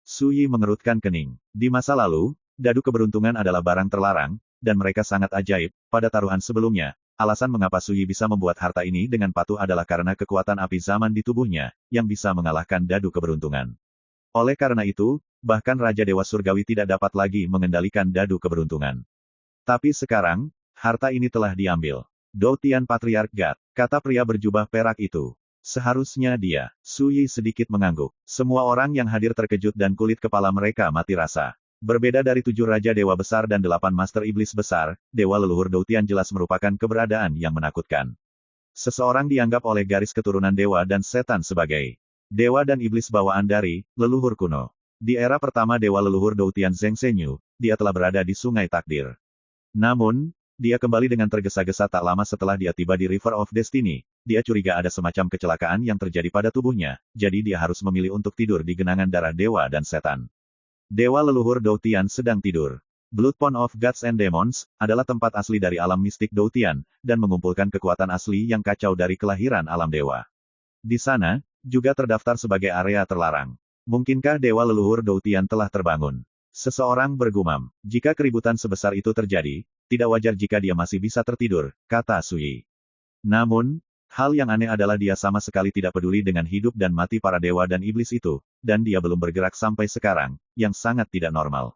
A: Su Yi mengerutkan kening. Di masa lalu, dadu keberuntungan adalah barang terlarang, dan mereka sangat ajaib. Pada taruhan sebelumnya, alasan mengapa Su Yi bisa membuat harta ini dengan patuh adalah karena kekuatan api zaman di tubuhnya, yang bisa mengalahkan dadu keberuntungan. Oleh karena itu, bahkan Raja Dewa Surgawi tidak dapat lagi mengendalikan dadu keberuntungan. Tapi sekarang, harta ini telah diambil. Doutian Patriarch God, kata pria berjubah perak itu. Seharusnya dia. Su Yi sedikit mengangguk. Semua orang yang hadir terkejut dan kulit kepala mereka mati rasa. Berbeda dari 7 Raja Dewa Besar dan 8 Master Iblis Besar, Dewa Leluhur Doutian jelas merupakan keberadaan yang menakutkan. Seseorang dianggap oleh garis keturunan Dewa dan Setan sebagai Dewa dan Iblis bawaan dari leluhur kuno. Di era pertama Dewa Leluhur Doutian Zheng Zhenyu, dia telah berada di Sungai Takdir. Namun, dia kembali dengan tergesa-gesa tak lama setelah dia tiba di River of Destiny. Dia curiga ada semacam kecelakaan yang terjadi pada tubuhnya, jadi dia harus memilih untuk tidur di genangan darah Dewa dan Setan. Dewa Leluhur Doutian sedang tidur. Blood Pond of Gods and Demons adalah tempat asli dari alam mistik Doutian, dan mengumpulkan kekuatan asli yang kacau dari kelahiran alam dewa. Di sana, juga terdaftar sebagai area terlarang. Mungkinkah Dewa Leluhur Doutian telah terbangun? Seseorang bergumam. Jika keributan sebesar itu terjadi, tidak wajar jika dia masih bisa tertidur, kata Su Yi. Namun, hal yang aneh adalah dia sama sekali tidak peduli dengan hidup dan mati para dewa dan iblis itu, dan dia belum bergerak sampai sekarang, yang sangat tidak normal.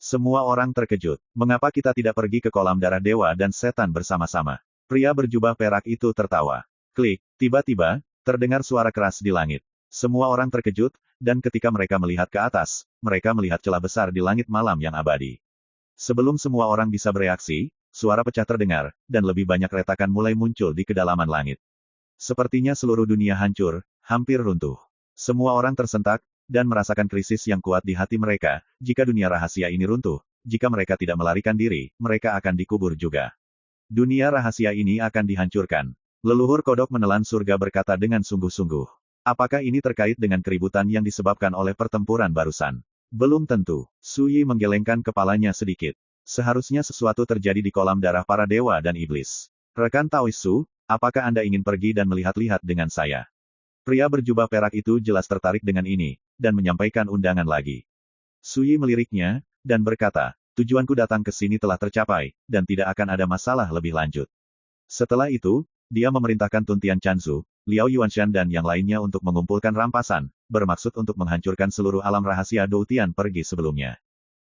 A: Semua orang terkejut. Mengapa kita tidak pergi ke kolam darah dewa dan setan bersama-sama? Pria berjubah perak itu tertawa. Klik, tiba-tiba, terdengar suara keras di langit. Semua orang terkejut, dan ketika mereka melihat ke atas, mereka melihat celah besar di langit malam yang abadi. Sebelum semua orang bisa bereaksi, suara pecah terdengar, dan lebih banyak retakan mulai muncul di kedalaman langit. Sepertinya seluruh dunia hancur, hampir runtuh. Semua orang tersentak, dan merasakan krisis yang kuat di hati mereka. Jika dunia rahasia ini runtuh, jika mereka tidak melarikan diri, mereka akan dikubur juga. Dunia rahasia ini akan dihancurkan. Leluhur kodok menelan surga berkata dengan sungguh-sungguh. Apakah ini terkait dengan keributan yang disebabkan oleh pertempuran barusan? Belum tentu. Su Yi menggelengkan kepalanya sedikit. Seharusnya sesuatu terjadi di kolam darah para dewa dan iblis. Rekan Taoisu, apakah Anda ingin pergi dan melihat-lihat dengan saya? Pria berjubah perak itu jelas tertarik dengan ini, dan menyampaikan undangan lagi. Su Yi meliriknya, dan berkata, tujuanku datang ke sini telah tercapai, dan tidak akan ada masalah lebih lanjut. Setelah itu, dia memerintahkan Tuntian Chanzu, Liao Yuanshan dan yang lainnya untuk mengumpulkan rampasan, bermaksud untuk menghancurkan seluruh alam rahasia Doutian pergi sebelumnya.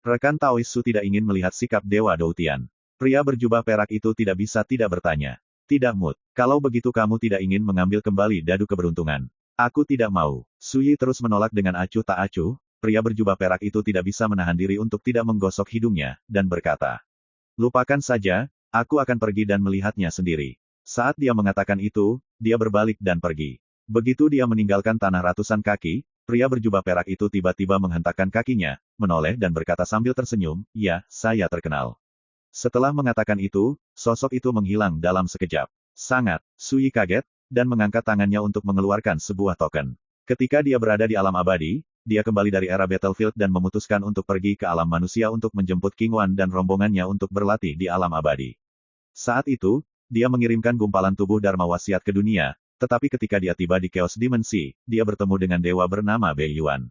A: Rekan Taoisu tidak ingin melihat sikap Dewa Doutian. Pria berjubah perak itu tidak bisa tidak bertanya. Tidak Mut, kalau begitu kamu tidak ingin mengambil kembali dadu keberuntungan. Aku tidak mau. Su Yi terus menolak dengan acuh tak acuh, pria berjubah perak itu tidak bisa menahan diri untuk tidak menggosok hidungnya, dan berkata. Lupakan saja, aku akan pergi dan melihatnya sendiri. Saat dia mengatakan itu, dia berbalik dan pergi. Begitu dia meninggalkan tanah ratusan kaki, pria berjubah perak itu tiba-tiba menghentakkan kakinya, menoleh dan berkata sambil tersenyum, ya, saya terkenal. Setelah mengatakan itu, sosok itu menghilang dalam sekejap. Sangat, Su Yi kaget, dan mengangkat tangannya untuk mengeluarkan sebuah token. Ketika dia berada di alam abadi, dia kembali dari era Battlefield dan memutuskan untuk pergi ke alam manusia untuk menjemput King Wan dan rombongannya untuk berlatih di alam abadi. Saat itu, dia mengirimkan gumpalan tubuh Dharma wasiat ke dunia, tetapi ketika dia tiba di Chaos Dimensi, dia bertemu dengan dewa bernama Bei Yuan.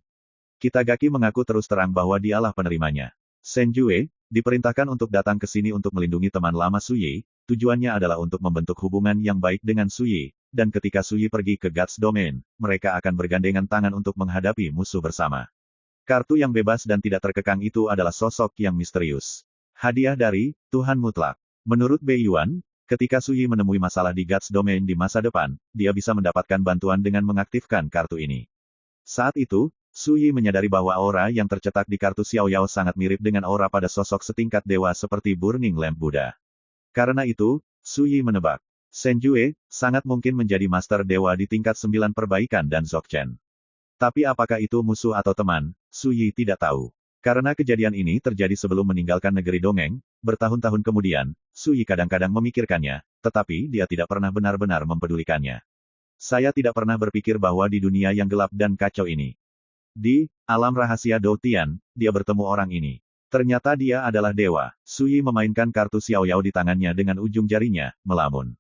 A: Kitagaki mengaku terus terang bahwa dialah penerimanya. Shen Jue diperintahkan untuk datang ke sini untuk melindungi teman lama Su Yi, tujuannya adalah untuk membentuk hubungan yang baik dengan Su Yi, dan ketika Su Yi pergi ke God's Domain, mereka akan bergandengan tangan untuk menghadapi musuh bersama. Kartu yang bebas dan tidak terkekang itu adalah sosok yang misterius. Hadiah dari Tuhan Mutlak. Menurut Bei Yuan, ketika Suyi menemui masalah di Gods Domain di masa depan, dia bisa mendapatkan bantuan dengan mengaktifkan kartu ini. Saat itu, Suyi menyadari bahwa aura yang tercetak di kartu Xiao Yao sangat mirip dengan aura pada sosok setingkat dewa seperti Burning Lamp Buddha. Karena itu, Suyi menebak, Shen Jue sangat mungkin menjadi master dewa di tingkat 9 perbaikan dan Dzogchen. Tapi apakah itu musuh atau teman, Suyi tidak tahu. Karena kejadian ini terjadi sebelum meninggalkan negeri dongeng, bertahun-tahun kemudian, Suyi kadang-kadang memikirkannya, tetapi dia tidak pernah benar-benar mempedulikannya. Saya tidak pernah berpikir bahwa di dunia yang gelap dan kacau ini, di alam rahasia Dou Tian, dia bertemu orang ini. Ternyata dia adalah dewa. Suyi memainkan kartu Xiao Yao di tangannya dengan ujung jarinya, melamun.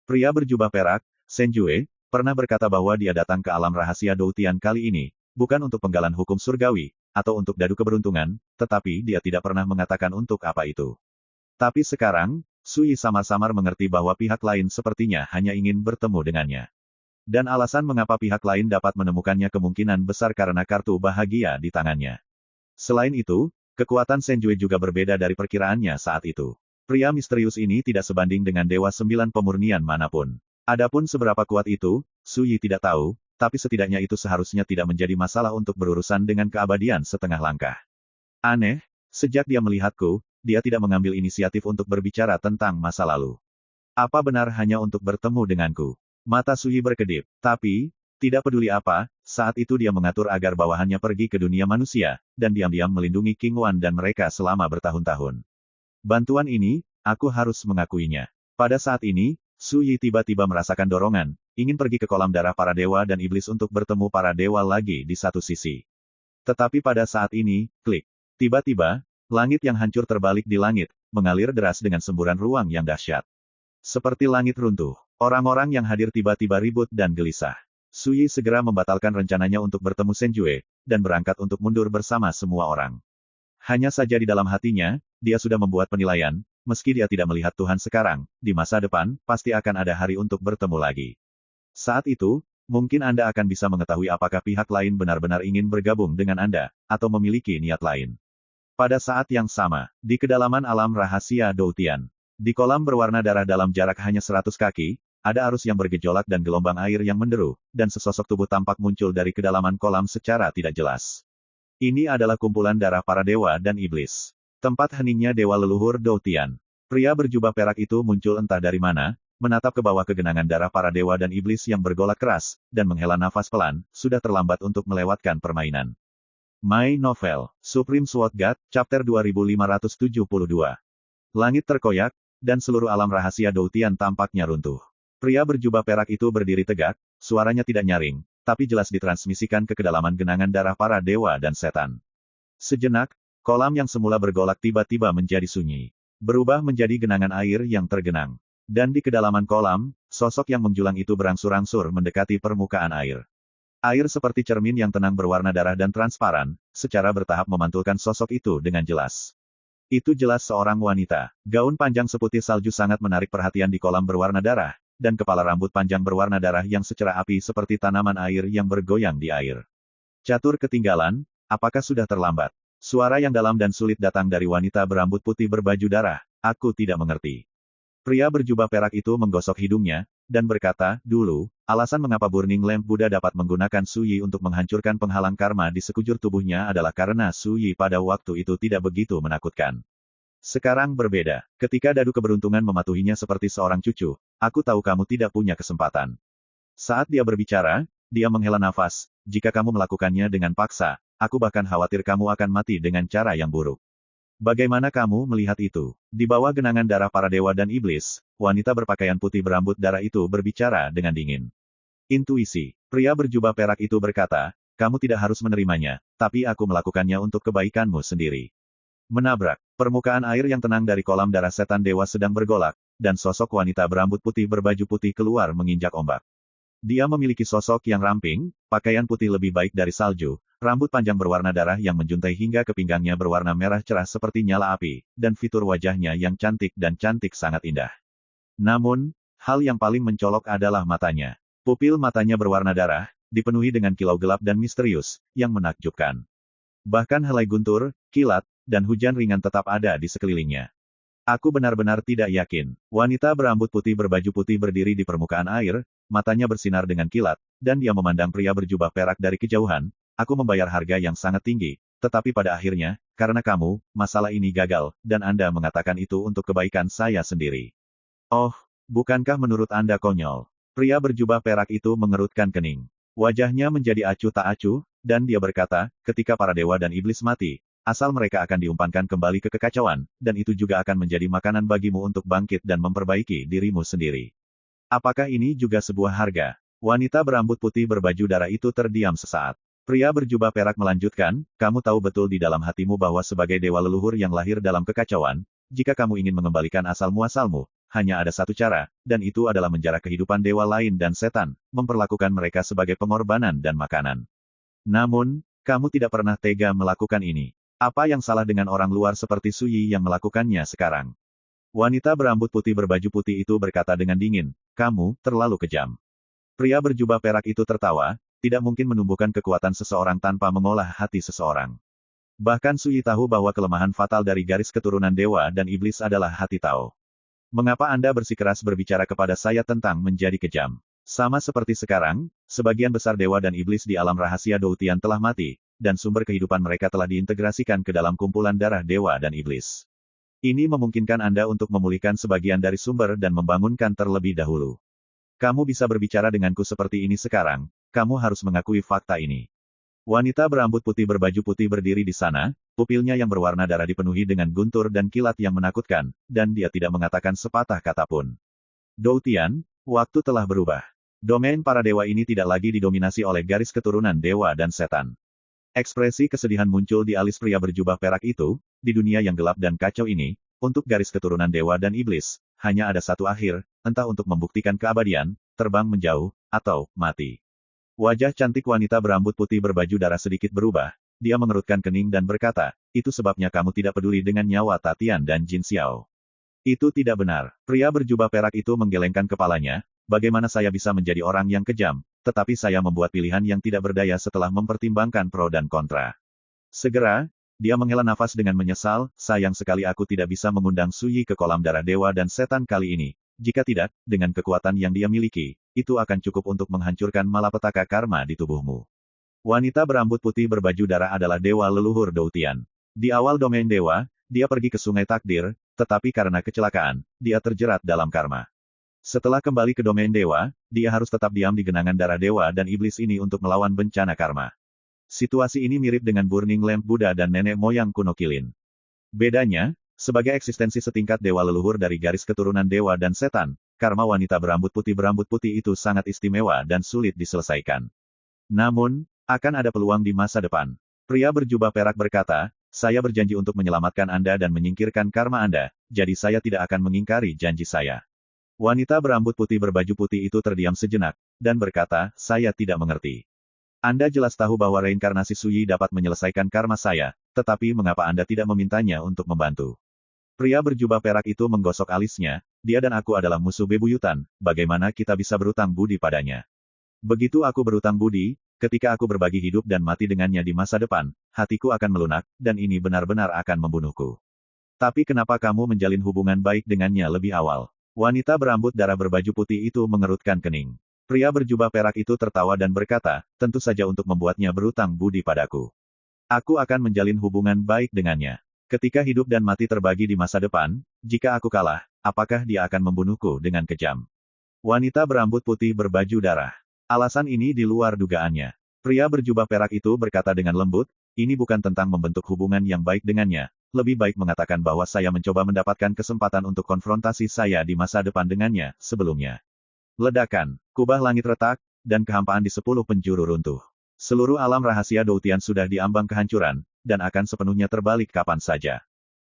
A: Pria berjubah perak, Shen Jue, pernah berkata bahwa dia datang ke alam rahasia Dou Tian kali ini, bukan untuk penggalan hukum surgawi, atau untuk dadu keberuntungan, tetapi dia tidak pernah mengatakan untuk apa itu. Tapi sekarang, Suyi samar-samar mengerti bahwa pihak lain sepertinya hanya ingin bertemu dengannya. Dan alasan mengapa pihak lain dapat menemukannya kemungkinan besar karena kartu bahagia di tangannya. Selain itu, kekuatan Shen Jue juga berbeda dari perkiraannya saat itu. Pria misterius ini tidak sebanding dengan Dewa 9 pemurnian manapun. Adapun seberapa kuat itu, Suyi tidak tahu, tapi setidaknya itu seharusnya tidak menjadi masalah untuk berurusan dengan keabadian setengah langkah. Aneh, sejak dia melihatku, dia tidak mengambil inisiatif untuk berbicara tentang masa lalu. Apa benar hanya untuk bertemu denganku? Mata Suyi berkedip. Tapi, tidak peduli apa, saat itu dia mengatur agar bawahannya pergi ke dunia manusia, dan diam-diam melindungi King Wan dan mereka selama bertahun-tahun. Bantuan ini, aku harus mengakuinya. Pada saat ini, Suyi tiba-tiba merasakan dorongan, ingin pergi ke kolam darah para dewa dan iblis untuk bertemu para dewa lagi di satu sisi. Tetapi pada saat ini, klik. Tiba-tiba, langit yang hancur terbalik di langit, mengalir deras dengan semburan ruang yang dahsyat. Seperti langit runtuh, orang-orang yang hadir tiba-tiba ribut dan gelisah. Suyi segera membatalkan rencananya untuk bertemu Shen Jue, dan berangkat untuk mundur bersama semua orang. Hanya saja di dalam hatinya, dia sudah membuat penilaian, meski dia tidak melihat Tuhan sekarang, di masa depan, pasti akan ada hari untuk bertemu lagi. Saat itu, mungkin Anda akan bisa mengetahui apakah pihak lain benar-benar ingin bergabung dengan Anda, atau memiliki niat lain. Pada saat yang sama, di kedalaman alam rahasia Dou Tian, di kolam berwarna darah dalam jarak hanya 100 kaki, ada arus yang bergejolak dan gelombang air yang menderu, dan sesosok tubuh tampak muncul dari kedalaman kolam secara tidak jelas. Ini adalah kumpulan darah para dewa dan iblis. Tempat heningnya dewa leluhur Dou Tian. Pria berjubah perak itu muncul entah dari mana, menatap ke bawah ke genangan darah para dewa dan iblis yang bergolak keras, dan menghela nafas pelan, sudah terlambat untuk melewatkan permainan. My Novel, Supreme Sword God, Chapter 2572. Langit terkoyak, dan seluruh alam rahasia Dou Tian tampaknya runtuh. Pria berjubah perak itu berdiri tegak, suaranya tidak nyaring, tapi jelas ditransmisikan ke kedalaman genangan darah para dewa dan setan. Sejenak, kolam yang semula bergolak tiba-tiba menjadi sunyi. Berubah menjadi genangan air yang tergenang. Dan di kedalaman kolam, sosok yang menjulang itu berangsur-angsur mendekati permukaan air. Air seperti cermin yang tenang berwarna darah dan transparan, secara bertahap memantulkan sosok itu dengan jelas. Itu jelas seorang wanita. Gaun panjang seputih salju sangat menarik perhatian di kolam berwarna darah, dan kepala rambut panjang berwarna darah yang secerah api seperti tanaman air yang bergoyang di air. Catur ketinggalan, apakah sudah terlambat? Suara yang dalam dan sulit datang dari wanita berambut putih berbaju darah, aku tidak mengerti. Pria berjubah perak itu menggosok hidungnya, dan berkata, dulu, alasan mengapa Burning Lamp Buddha dapat menggunakan Suyi untuk menghancurkan penghalang karma di sekujur tubuhnya adalah karena Suyi pada waktu itu tidak begitu menakutkan. Sekarang berbeda, ketika dadu keberuntungan mematuhinya seperti seorang cucu, aku tahu kamu tidak punya kesempatan. Saat dia berbicara, dia menghela nafas, jika kamu melakukannya dengan paksa, aku bahkan khawatir kamu akan mati dengan cara yang buruk. Bagaimana kamu melihat itu? Di bawah genangan darah para dewa dan iblis, wanita berpakaian putih berambut darah itu berbicara dengan dingin. Intuisi. Pria berjubah perak itu berkata, kamu tidak harus menerimanya, tapi aku melakukannya untuk kebaikanmu sendiri. Menabrak. Permukaan air yang tenang dari kolam darah setan dewa sedang bergolak, dan sosok wanita berambut putih berbaju putih keluar menginjak ombak. Dia memiliki sosok yang ramping, pakaian putih lebih baik dari salju, rambut panjang berwarna darah yang menjuntai hingga ke pinggangnya berwarna merah cerah seperti nyala api, dan fitur wajahnya yang cantik dan cantik sangat indah. Namun, hal yang paling mencolok adalah matanya. Pupil matanya berwarna darah, dipenuhi dengan kilau gelap dan misterius, yang menakjubkan. Bahkan helai guntur, kilat, dan hujan ringan tetap ada di sekelilingnya. Aku benar-benar tidak yakin. Wanita berambut putih berbaju putih berdiri di permukaan air, matanya bersinar dengan kilat, dan dia memandang pria berjubah perak dari kejauhan. Aku membayar harga yang sangat tinggi, tetapi pada akhirnya, karena kamu, masalah ini gagal, dan Anda mengatakan itu untuk kebaikan saya sendiri. Oh, bukankah menurut Anda konyol? Pria berjubah perak itu mengerutkan kening. Wajahnya menjadi acuh tak acuh, dan dia berkata, ketika para dewa dan iblis mati, asal mereka akan diumpankan kembali ke kekacauan, dan itu juga akan menjadi makanan bagimu untuk bangkit dan memperbaiki dirimu sendiri. Apakah ini juga sebuah harga? Wanita berambut putih berbaju darah itu terdiam sesaat. Pria berjubah perak melanjutkan, kamu tahu betul di dalam hatimu bahwa sebagai dewa leluhur yang lahir dalam kekacauan, jika kamu ingin mengembalikan asal-muasalmu, hanya ada satu cara, dan itu adalah menjara kehidupan dewa lain dan setan, memperlakukan mereka sebagai pengorbanan dan makanan. Namun, kamu tidak pernah tega melakukan ini. Apa yang salah dengan orang luar seperti Suyi yang melakukannya sekarang? Wanita berambut putih berbaju putih itu berkata dengan dingin, kamu terlalu kejam. Pria berjubah perak itu tertawa, tidak mungkin menumbuhkan kekuatan seseorang tanpa mengolah hati seseorang. Bahkan Suyi tahu bahwa kelemahan fatal dari garis keturunan dewa dan iblis adalah hati Tao. Mengapa Anda bersikeras berbicara kepada saya tentang menjadi kejam? Sama seperti sekarang, sebagian besar dewa dan iblis di alam rahasia Doutian telah mati, dan sumber kehidupan mereka telah diintegrasikan ke dalam kumpulan darah dewa dan iblis. Ini memungkinkan Anda untuk memulihkan sebagian dari sumber dan membangunkan terlebih dahulu. Kamu bisa berbicara denganku seperti ini sekarang, kamu harus mengakui fakta ini. Wanita berambut putih berbaju putih berdiri di sana, pupilnya yang berwarna darah dipenuhi dengan guntur dan kilat yang menakutkan, dan dia tidak mengatakan sepatah kata pun. Doutian, waktu telah berubah. Domain para dewa ini tidak lagi didominasi oleh garis keturunan dewa dan setan. Ekspresi kesedihan muncul di alis pria berjubah perak itu, di dunia yang gelap dan kacau ini, untuk garis keturunan dewa dan iblis, hanya ada satu akhir, entah untuk membuktikan keabadian, terbang menjauh, atau mati. Wajah cantik wanita berambut putih berbaju darah sedikit berubah, dia mengerutkan kening dan berkata, itu sebabnya kamu tidak peduli dengan nyawa Tatian dan Jin Xiao. Itu tidak benar. Pria berjubah perak itu menggelengkan kepalanya, bagaimana saya bisa menjadi orang yang kejam, tetapi saya membuat pilihan yang tidak berdaya setelah mempertimbangkan pro dan kontra. Segera, dia menghela nafas dengan menyesal, sayang sekali aku tidak bisa mengundang Suyi ke kolam darah dewa dan setan kali ini. Jika tidak, dengan kekuatan yang dia miliki, itu akan cukup untuk menghancurkan malapetaka karma di tubuhmu. Wanita berambut putih berbaju darah adalah dewa leluhur Doutian. Di awal domain dewa, dia pergi ke sungai takdir, tetapi karena kecelakaan, dia terjerat dalam karma. Setelah kembali ke domain dewa, dia harus tetap diam di genangan darah dewa dan iblis ini untuk melawan bencana karma. Situasi ini mirip dengan Burning Lamp Buddha dan nenek moyang kuno Kilin. Bedanya, sebagai eksistensi setingkat dewa leluhur dari garis keturunan dewa dan setan, karma wanita berambut putih itu sangat istimewa dan sulit diselesaikan. Namun, akan ada peluang di masa depan. Pria berjubah perak berkata, saya berjanji untuk menyelamatkan Anda dan menyingkirkan karma Anda, jadi saya tidak akan mengingkari janji saya. Wanita berambut putih berbaju putih itu terdiam sejenak, dan berkata, saya tidak mengerti. Anda jelas tahu bahwa reinkarnasi Suyi dapat menyelesaikan karma saya, tetapi mengapa Anda tidak memintanya untuk membantu? Pria berjubah perak itu menggosok alisnya, dia dan aku adalah musuh bebuyutan, bagaimana kita bisa berutang budi padanya? Begitu aku berutang budi, ketika aku berbagi hidup dan mati dengannya di masa depan, hatiku akan melunak, dan ini benar-benar akan membunuhku. Tapi kenapa kamu menjalin hubungan baik dengannya lebih awal? Wanita berambut darah berbaju putih itu mengerutkan kening. Pria berjubah perak itu tertawa dan berkata, tentu saja untuk membuatnya berutang budi padaku. Aku akan menjalin hubungan baik dengannya. Ketika hidup dan mati terbagi di masa depan, jika aku kalah, apakah dia akan membunuhku dengan kejam? Wanita berambut putih berbaju darah. Alasan ini di luar dugaannya. Pria berjubah perak itu berkata dengan lembut, ini bukan tentang membentuk hubungan yang baik dengannya, lebih baik mengatakan bahwa saya mencoba mendapatkan kesempatan untuk konfrontasi saya di masa depan dengannya, sebelumnya. Ledakan, kubah langit retak, dan kehampaan di 10 penjuru runtuh. Seluruh alam rahasia Doutian sudah diambang kehancuran, dan akan sepenuhnya terbalik kapan saja.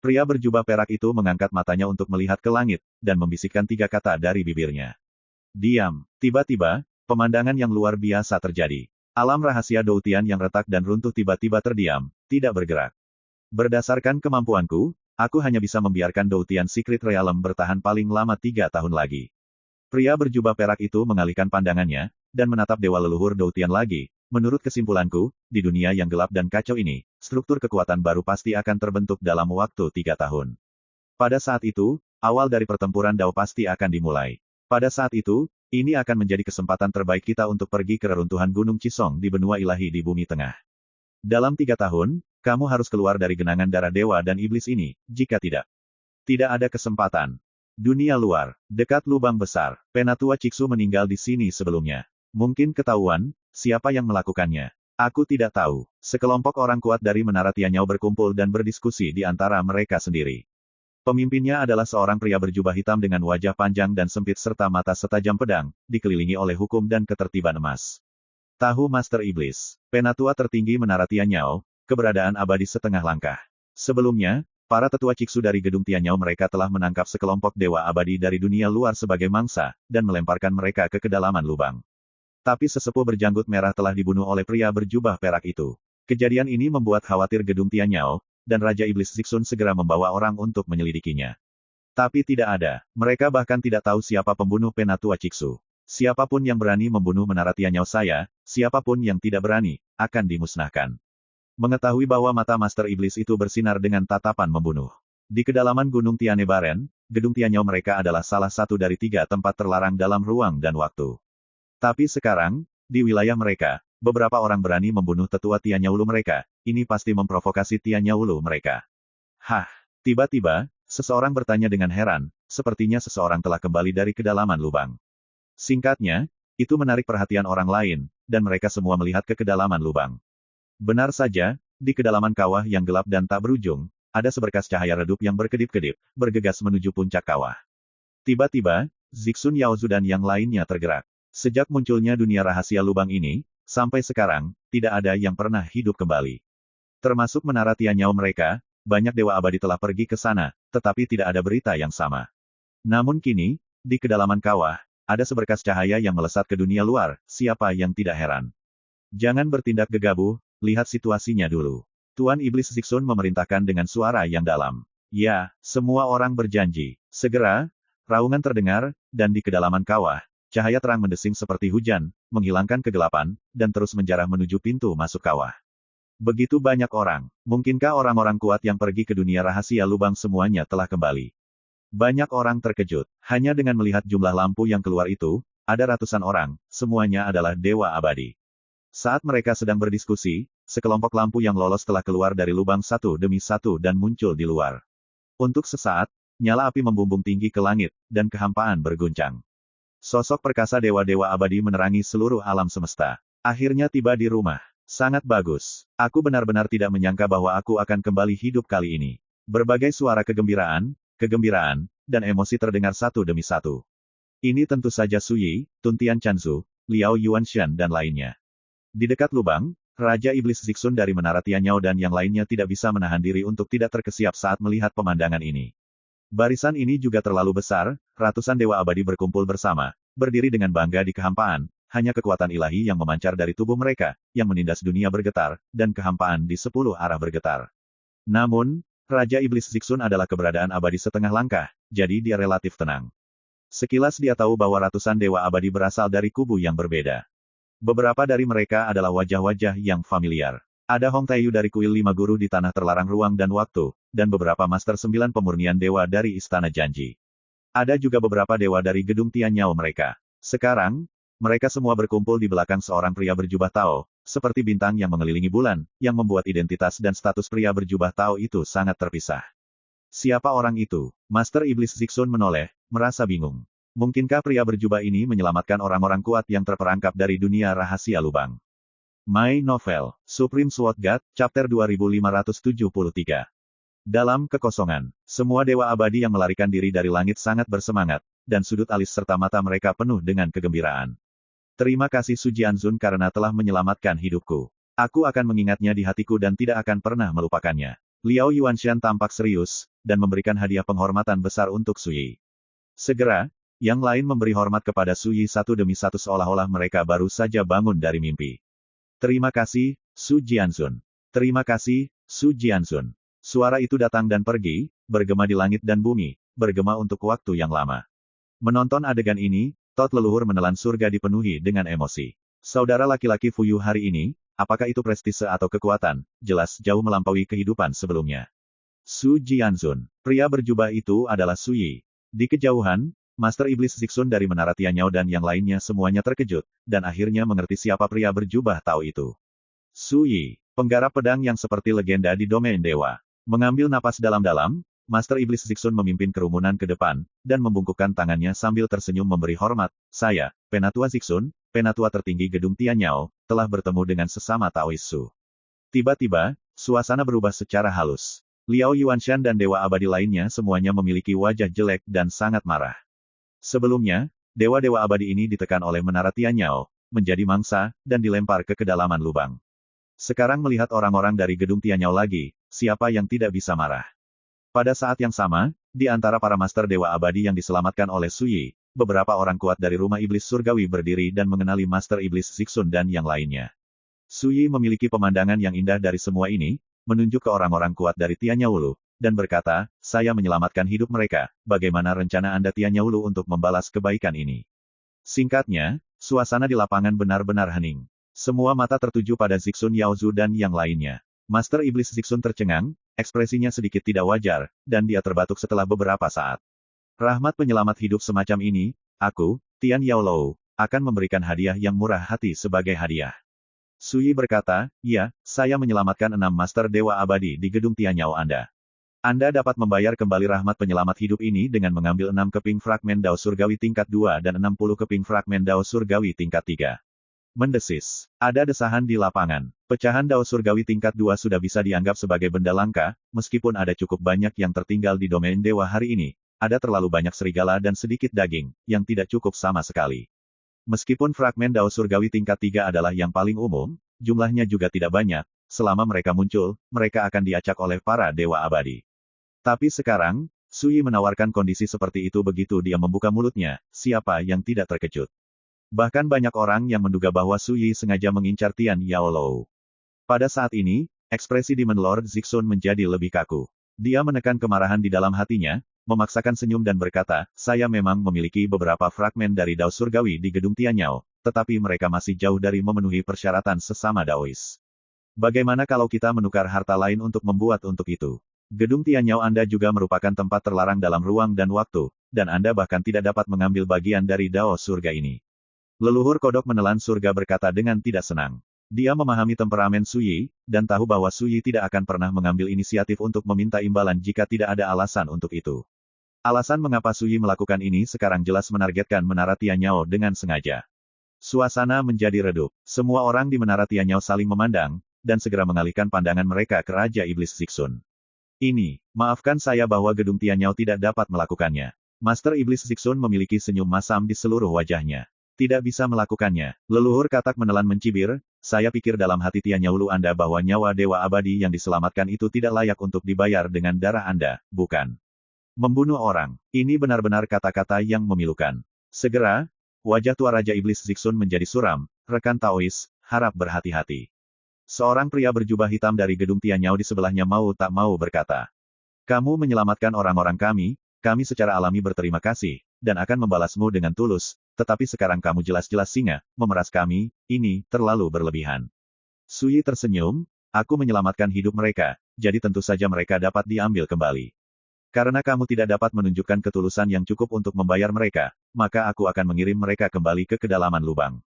A: Pria berjubah perak itu mengangkat matanya untuk melihat ke langit, dan membisikkan 3 kata dari bibirnya. Diam. Tiba-tiba, pemandangan yang luar biasa terjadi. Alam rahasia Doutian yang retak dan runtuh tiba-tiba terdiam, tidak bergerak. Berdasarkan kemampuanku, aku hanya bisa membiarkan Doutian Secret Realm bertahan paling lama 3 tahun lagi. Pria berjubah perak itu mengalihkan pandangannya, dan menatap dewa leluhur Doutian lagi. Menurut kesimpulanku, di dunia yang gelap dan kacau ini, struktur kekuatan baru pasti akan terbentuk dalam waktu 3 tahun. Pada saat itu, awal dari pertempuran Dao pasti akan dimulai. Pada saat itu, ini akan menjadi kesempatan terbaik kita untuk pergi ke reruntuhan Gunung Cisong di benua ilahi di bumi tengah. Dalam 3 tahun, kamu harus keluar dari genangan darah dewa dan iblis ini, jika tidak. Tidak ada kesempatan. Dunia luar, dekat lubang besar, Penatua Ciksu meninggal di sini sebelumnya. Mungkin ketahuan, siapa yang melakukannya. Aku tidak tahu. Sekelompok orang kuat dari Menara Tianyao berkumpul dan berdiskusi di antara mereka sendiri. Pemimpinnya adalah seorang pria berjubah hitam dengan wajah panjang dan sempit serta mata setajam pedang, dikelilingi oleh hukum dan ketertiban emas. Tahu Master Iblis, Penatua tertinggi Menara Tianyao, keberadaan abadi setengah langkah. Sebelumnya, para tetua Ciksu dari Gedung Tianyao mereka telah menangkap sekelompok dewa abadi dari dunia luar sebagai mangsa, dan melemparkan mereka ke kedalaman lubang. Tapi sesepuh berjanggut merah telah dibunuh oleh pria berjubah perak itu. Kejadian ini membuat khawatir Gedung Tianyao, dan Raja Iblis Zixun segera membawa orang untuk menyelidikinya. Tapi tidak ada, mereka bahkan tidak tahu siapa pembunuh Penatua Ciksu. Siapapun yang berani membunuh Menara Tianyao saya, siapapun yang tidak berani, akan dimusnahkan. Mengetahui bahwa mata Master Iblis itu bersinar dengan tatapan membunuh. Di kedalaman Gunung Tianebaren, Gedung Tianyao mereka adalah salah satu dari 3 tempat terlarang dalam ruang dan waktu. Tapi sekarang, di wilayah mereka, beberapa orang berani membunuh tetua Tianyaulu mereka, ini pasti memprovokasi Tianyaulu mereka. Hah, tiba-tiba, seseorang bertanya dengan heran, sepertinya seseorang telah kembali dari kedalaman lubang. Singkatnya, itu menarik perhatian orang lain, dan mereka semua melihat ke kedalaman lubang. Benar saja, di kedalaman kawah yang gelap dan tak berujung, ada seberkas cahaya redup yang berkedip-kedip, bergegas menuju puncak kawah. Tiba-tiba, Zixun Yaozu dan yang lainnya tergerak. Sejak munculnya dunia rahasia lubang ini, sampai sekarang, tidak ada yang pernah hidup kembali. Termasuk Menara Tianyao mereka, banyak dewa abadi telah pergi ke sana, tetapi tidak ada berita yang sama. Namun kini, di kedalaman kawah, ada seberkas cahaya yang melesat ke dunia luar, siapa yang tidak heran. Jangan bertindak gegabah, lihat situasinya dulu. Tuan Iblis Zixun memerintahkan dengan suara yang dalam. Ya, semua orang berjanji. Segera, raungan terdengar, dan di kedalaman kawah, cahaya terang mendesing seperti hujan, menghilangkan kegelapan, dan terus menjarah menuju pintu masuk kawah. Begitu banyak orang, mungkinkah orang-orang kuat yang pergi ke dunia rahasia lubang semuanya telah kembali? Banyak orang terkejut, hanya dengan melihat jumlah lampu yang keluar itu, ada ratusan orang, semuanya adalah dewa abadi. Saat mereka sedang berdiskusi, sekelompok lampu yang lolos telah keluar dari lubang satu demi satu dan muncul di luar. Untuk sesaat, nyala api membumbung tinggi ke langit, dan kehampaan berguncang. Sosok perkasa dewa-dewa abadi menerangi seluruh alam semesta. Akhirnya tiba di rumah. Sangat bagus. Aku benar-benar tidak menyangka bahwa aku akan kembali hidup kali ini. Berbagai suara kegembiraan, dan emosi terdengar satu demi satu. Ini tentu saja Suyi, Tuntian Chanzu, Liao Yuanshan dan lainnya. Di dekat lubang, Raja Iblis Zixun dari Menara Tianyao dan yang lainnya tidak bisa menahan diri untuk tidak terkesiap saat melihat pemandangan ini. Barisan ini juga terlalu besar, ratusan dewa abadi berkumpul bersama, berdiri dengan bangga di kehampaan, hanya kekuatan ilahi yang memancar dari tubuh mereka, yang menindas dunia bergetar, dan kehampaan di 10 arah bergetar. Namun, Raja Iblis Zixun adalah keberadaan abadi setengah langkah, jadi dia relatif tenang. Sekilas dia tahu bahwa ratusan dewa abadi berasal dari kubu yang berbeda. Beberapa dari mereka adalah wajah-wajah yang familiar. Ada Hong Taeyu dari kuil 5 guru di tanah terlarang ruang dan waktu, dan beberapa Master 9 pemurnian dewa dari Istana Janji. Ada juga beberapa dewa dari Gedung Tianyao mereka. Sekarang, mereka semua berkumpul di belakang seorang pria berjubah Tao, seperti bintang yang mengelilingi bulan, yang membuat identitas dan status pria berjubah Tao itu sangat terpisah. Siapa orang itu? Master Iblis Zixun menoleh, merasa bingung. Mungkinkah pria berjubah ini menyelamatkan orang-orang kuat yang terperangkap dari dunia rahasia lubang? My Novel, Supreme Sword God, Chapter 2573. Dalam kekosongan, semua dewa abadi yang melarikan diri dari langit sangat bersemangat, dan sudut alis serta mata mereka penuh dengan kegembiraan. Terima kasih Sujianzun karena telah menyelamatkan hidupku. Aku akan mengingatnya di hatiku dan tidak akan pernah melupakannya. Liao Yuanshan tampak serius, dan memberikan hadiah penghormatan besar untuk Suyi. Segera, yang lain memberi hormat kepada Suyi satu demi satu seolah-olah mereka baru saja bangun dari mimpi. Terima kasih, Sujianzun. Terima kasih, Sujianzun. Suara itu datang dan pergi, bergema di langit dan bumi, bergema untuk waktu yang lama. Menonton adegan ini, Tot leluhur menelan surga dipenuhi dengan emosi. Saudara laki-laki Fuyu hari ini, apakah itu prestise atau kekuatan, jelas jauh melampaui kehidupan sebelumnya. Su Jianzun. Pria berjubah itu adalah Su Yi. Di kejauhan, Master Iblis Zixun dari Menara Tianyao dan yang lainnya semuanya terkejut, dan akhirnya mengerti siapa pria berjubah Tao itu. Su Yi, penggarap pedang yang seperti legenda di domain dewa. Mengambil napas dalam-dalam, Master Iblis Zixun memimpin kerumunan ke depan, dan membungkukkan tangannya sambil tersenyum memberi hormat. Saya, Penatua Zixun, Penatua tertinggi Gedung Tianyao, telah bertemu dengan sesama Taois Su. Tiba-tiba, suasana berubah secara halus. Liao Yuanshan dan Dewa Abadi lainnya semuanya memiliki wajah jelek dan sangat marah. Sebelumnya, Dewa-Dewa Abadi ini ditekan oleh Menara Tianyao, menjadi mangsa, dan dilempar ke kedalaman lubang. Sekarang melihat orang-orang dari Gedung Tianyao lagi, siapa yang tidak bisa marah? Pada saat yang sama, di antara para Master Dewa Abadi yang diselamatkan oleh Su Yi, beberapa orang kuat dari Rumah Iblis Surgawi berdiri dan mengenali Master Iblis Zixun dan yang lainnya. Su Yi memiliki pemandangan yang indah dari semua ini, menunjuk ke orang-orang kuat dari Tianyaulu, dan berkata, saya menyelamatkan hidup mereka, bagaimana rencana Anda Tianyaulu untuk membalas kebaikan ini? Singkatnya, suasana di lapangan benar-benar hening. Semua mata tertuju pada Zixun Yaozu dan yang lainnya. Master Iblis Zixun tercengang, ekspresinya sedikit tidak wajar, dan dia terbatuk setelah beberapa saat. Rahmat penyelamat hidup semacam ini, aku, Tian Yaolou, akan memberikan hadiah yang murah hati sebagai hadiah. Su Yi berkata, ya, saya menyelamatkan 6 Master Dewa Abadi di Gedung Tianyao Anda. Anda dapat membayar kembali rahmat penyelamat hidup ini dengan mengambil 6 keping fragmen Dao Surgawi tingkat 2 dan 60 keping fragmen Dao Surgawi tingkat 3. Mendesis. Ada desahan di lapangan. Pecahan Dao Surgawi tingkat 2 sudah bisa dianggap sebagai benda langka, meskipun ada cukup banyak yang tertinggal di domain dewa hari ini. Ada terlalu banyak serigala dan sedikit daging, yang tidak cukup sama sekali. Meskipun fragmen Dao Surgawi tingkat 3 adalah yang paling umum, jumlahnya juga tidak banyak. Selama mereka muncul, mereka akan diacak oleh para Dewa Abadi. Tapi sekarang, Su Yi menawarkan kondisi seperti itu begitu dia membuka mulutnya, siapa yang tidak terkejut. Bahkan banyak orang yang menduga bahwa Su Yi sengaja mengincar Tian Yaolou. Pada saat ini, ekspresi Demon Lord Zixun menjadi lebih kaku. Dia menekan kemarahan di dalam hatinya, memaksakan senyum dan berkata, saya memang memiliki beberapa fragmen dari Dao Surgawi di Gedung Tianyao, tetapi mereka masih jauh dari memenuhi persyaratan sesama Daois. Bagaimana kalau kita menukar harta lain untuk membuat untuk itu? Gedung Tianyao Anda juga merupakan tempat terlarang dalam ruang dan waktu, dan Anda bahkan tidak dapat mengambil bagian dari Dao Surga ini. Leluhur kodok menelan surga berkata dengan tidak senang. Dia memahami temperamen Su Yi, dan tahu bahwa Su Yi tidak akan pernah mengambil inisiatif untuk meminta imbalan jika tidak ada alasan untuk itu. Alasan mengapa Su Yi melakukan ini sekarang jelas menargetkan Menara Tianyao dengan sengaja. Suasana menjadi redup. Semua orang di Menara Tianyao saling memandang, dan segera mengalihkan pandangan mereka ke Raja Iblis Zixun. Maafkan saya bahwa Gedung Tianyao tidak dapat melakukannya. Master Iblis Zixun memiliki senyum masam di seluruh wajahnya. Tidak bisa melakukannya. Leluhur katak menelan mencibir, saya pikir dalam hati Tianyaulu Anda bahwa nyawa Dewa Abadi yang diselamatkan itu tidak layak untuk dibayar dengan darah Anda, bukan? Membunuh orang. Ini benar-benar kata-kata yang memilukan. Segera, wajah tua Raja Iblis Zixun menjadi suram, rekan Taois, harap berhati-hati. Seorang pria berjubah hitam dari Gedung Tianyao di sebelahnya mau tak mau berkata. Kamu menyelamatkan orang-orang kami secara alami berterima kasih, dan akan membalasmu dengan tulus, tetapi sekarang kamu jelas-jelas singa, memeras kami, ini terlalu berlebihan. Su Yi tersenyum, aku menyelamatkan hidup mereka, jadi tentu saja mereka dapat diambil kembali. Karena kamu tidak dapat menunjukkan ketulusan yang cukup untuk membayar mereka, maka aku akan mengirim mereka kembali ke kedalaman lubang.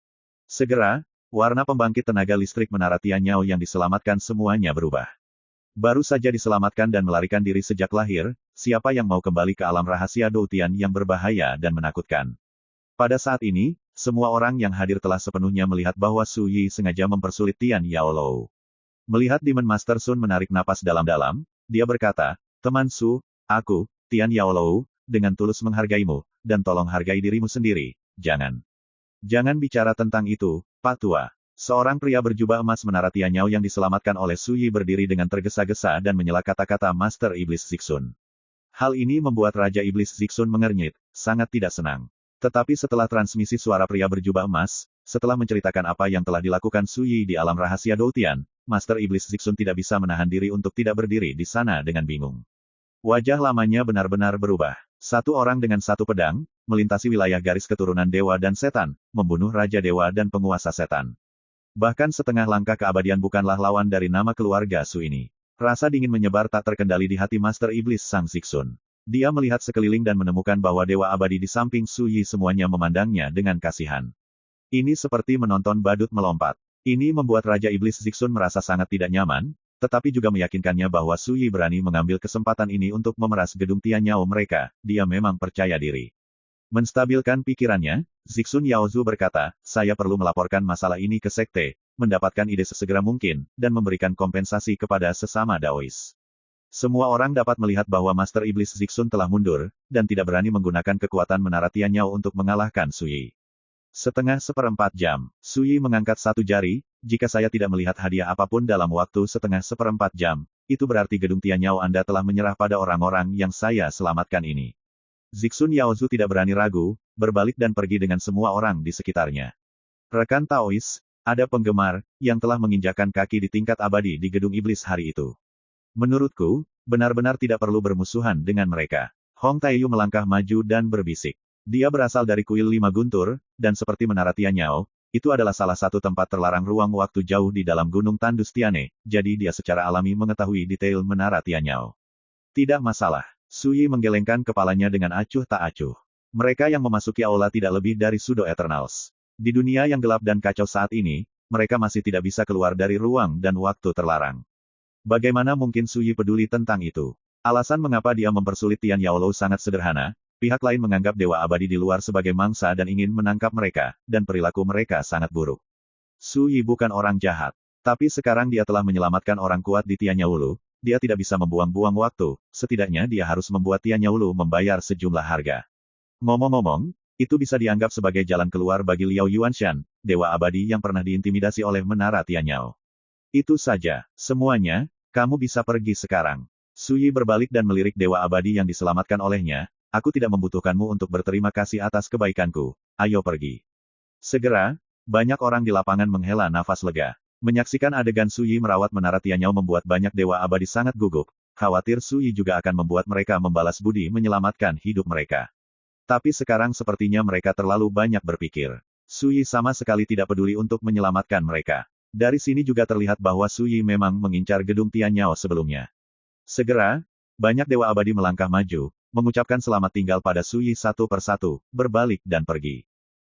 A: Segera, warna pembangkit tenaga listrik Menara Tianyao yang diselamatkan semuanya berubah. Baru saja diselamatkan dan melarikan diri sejak lahir, siapa yang mau kembali ke alam rahasia Doutian yang berbahaya dan menakutkan. Pada saat ini, semua orang yang hadir telah sepenuhnya melihat bahwa Su Yi sengaja mempersulit Tian Yaolou. Melihat Demon Master Sun menarik napas dalam-dalam, dia berkata, teman Su, aku, Tian Yaolou, dengan tulus menghargaimu, dan tolong hargai dirimu sendiri, jangan. Jangan bicara tentang itu, Pak Tua. Seorang pria berjubah emas Menara Tianyao yang diselamatkan oleh Su Yi berdiri dengan tergesa-gesa dan menyela kata-kata Master Iblis Zixun. Hal ini membuat Raja Iblis Zixun mengernyit, sangat tidak senang. Tetapi setelah transmisi suara pria berjubah emas, setelah menceritakan apa yang telah dilakukan Su Yi di alam rahasia Doutian, Master Iblis Zixun tidak bisa menahan diri untuk tidak berdiri di sana dengan bingung. Wajah lamanya benar-benar berubah. Satu orang dengan satu pedang, melintasi wilayah garis keturunan dewa dan setan, membunuh Raja Dewa dan penguasa setan. Bahkan setengah langkah keabadian bukanlah lawan dari nama keluarga Su ini. Rasa dingin menyebar tak terkendali di hati Master Iblis Sang Zixun. Dia melihat sekeliling dan menemukan bahwa Dewa Abadi di samping Su Yi semuanya memandangnya dengan kasihan. Ini seperti menonton badut melompat. Ini membuat Raja Iblis Zixun merasa sangat tidak nyaman, tetapi juga meyakinkannya bahwa Su Yi berani mengambil kesempatan ini untuk memeras gedung Tianyao mereka. Dia memang percaya diri. Menstabilkan pikirannya, Zixun Yaozu berkata, saya perlu melaporkan masalah ini ke sekte, mendapatkan ide sesegera mungkin, dan memberikan kompensasi kepada sesama Daois. Semua orang dapat melihat bahwa Master Iblis Zixun telah mundur, dan tidak berani menggunakan kekuatan menara Tianyao untuk mengalahkan Su Yi. Setengah seperempat jam, Su Yi mengangkat satu jari, jika saya tidak melihat hadiah apapun dalam waktu setengah seperempat jam, itu berarti gedung Tianyao Anda telah menyerah pada orang-orang yang saya selamatkan ini. Zixun Yaozu tidak berani ragu, berbalik dan pergi dengan semua orang di sekitarnya. Rekan Taois, ada penggemar, yang telah menginjakkan kaki di tingkat abadi di gedung iblis hari itu. Menurutku, benar-benar tidak perlu bermusuhan dengan mereka. Hong Taeyu melangkah maju dan berbisik. Dia berasal dari kuil lima guntur, dan seperti menara Tianyao, itu adalah salah satu tempat terlarang ruang waktu jauh di dalam gunung tandus Tiane, jadi dia secara alami mengetahui detail menara Tianyao. Tidak masalah. Su Yi menggelengkan kepalanya dengan acuh tak acuh. Mereka yang memasuki aula tidak lebih dari Pseudo Eternals. Di dunia yang gelap dan kacau saat ini, mereka masih tidak bisa keluar dari ruang dan waktu terlarang. Bagaimana mungkin Su Yi peduli tentang itu? Alasan mengapa dia mempersulit Tian Yaolou sangat sederhana, pihak lain menganggap Dewa Abadi di luar sebagai mangsa dan ingin menangkap mereka, dan perilaku mereka sangat buruk. Su Yi bukan orang jahat. Tapi sekarang dia telah menyelamatkan orang kuat di Tian Yaolou. Dia tidak bisa membuang-buang waktu, setidaknya dia harus membuat Tian Yaolou membayar sejumlah harga. Ngomong-ngomong, itu bisa dianggap sebagai jalan keluar bagi Liao Yuanshan, Dewa Abadi yang pernah diintimidasi oleh menara Tianyao. Itu saja, semuanya, kamu bisa pergi sekarang. Su Yi berbalik dan melirik Dewa Abadi yang diselamatkan olehnya, aku tidak membutuhkanmu untuk berterima kasih atas kebaikanku, ayo pergi. Segera, banyak orang di lapangan menghela nafas lega. Menyaksikan adegan Su Yi merawat menara Tianyao membuat banyak Dewa Abadi sangat gugup, khawatir Su Yi juga akan membuat mereka membalas budi menyelamatkan hidup mereka. Tapi sekarang sepertinya mereka terlalu banyak berpikir. Su Yi sama sekali tidak peduli untuk menyelamatkan mereka. Dari sini juga terlihat bahwa Su Yi memang mengincar gedung Tianyao sebelumnya. Segera, banyak Dewa Abadi melangkah maju, mengucapkan selamat tinggal pada Su Yi satu persatu, berbalik dan pergi.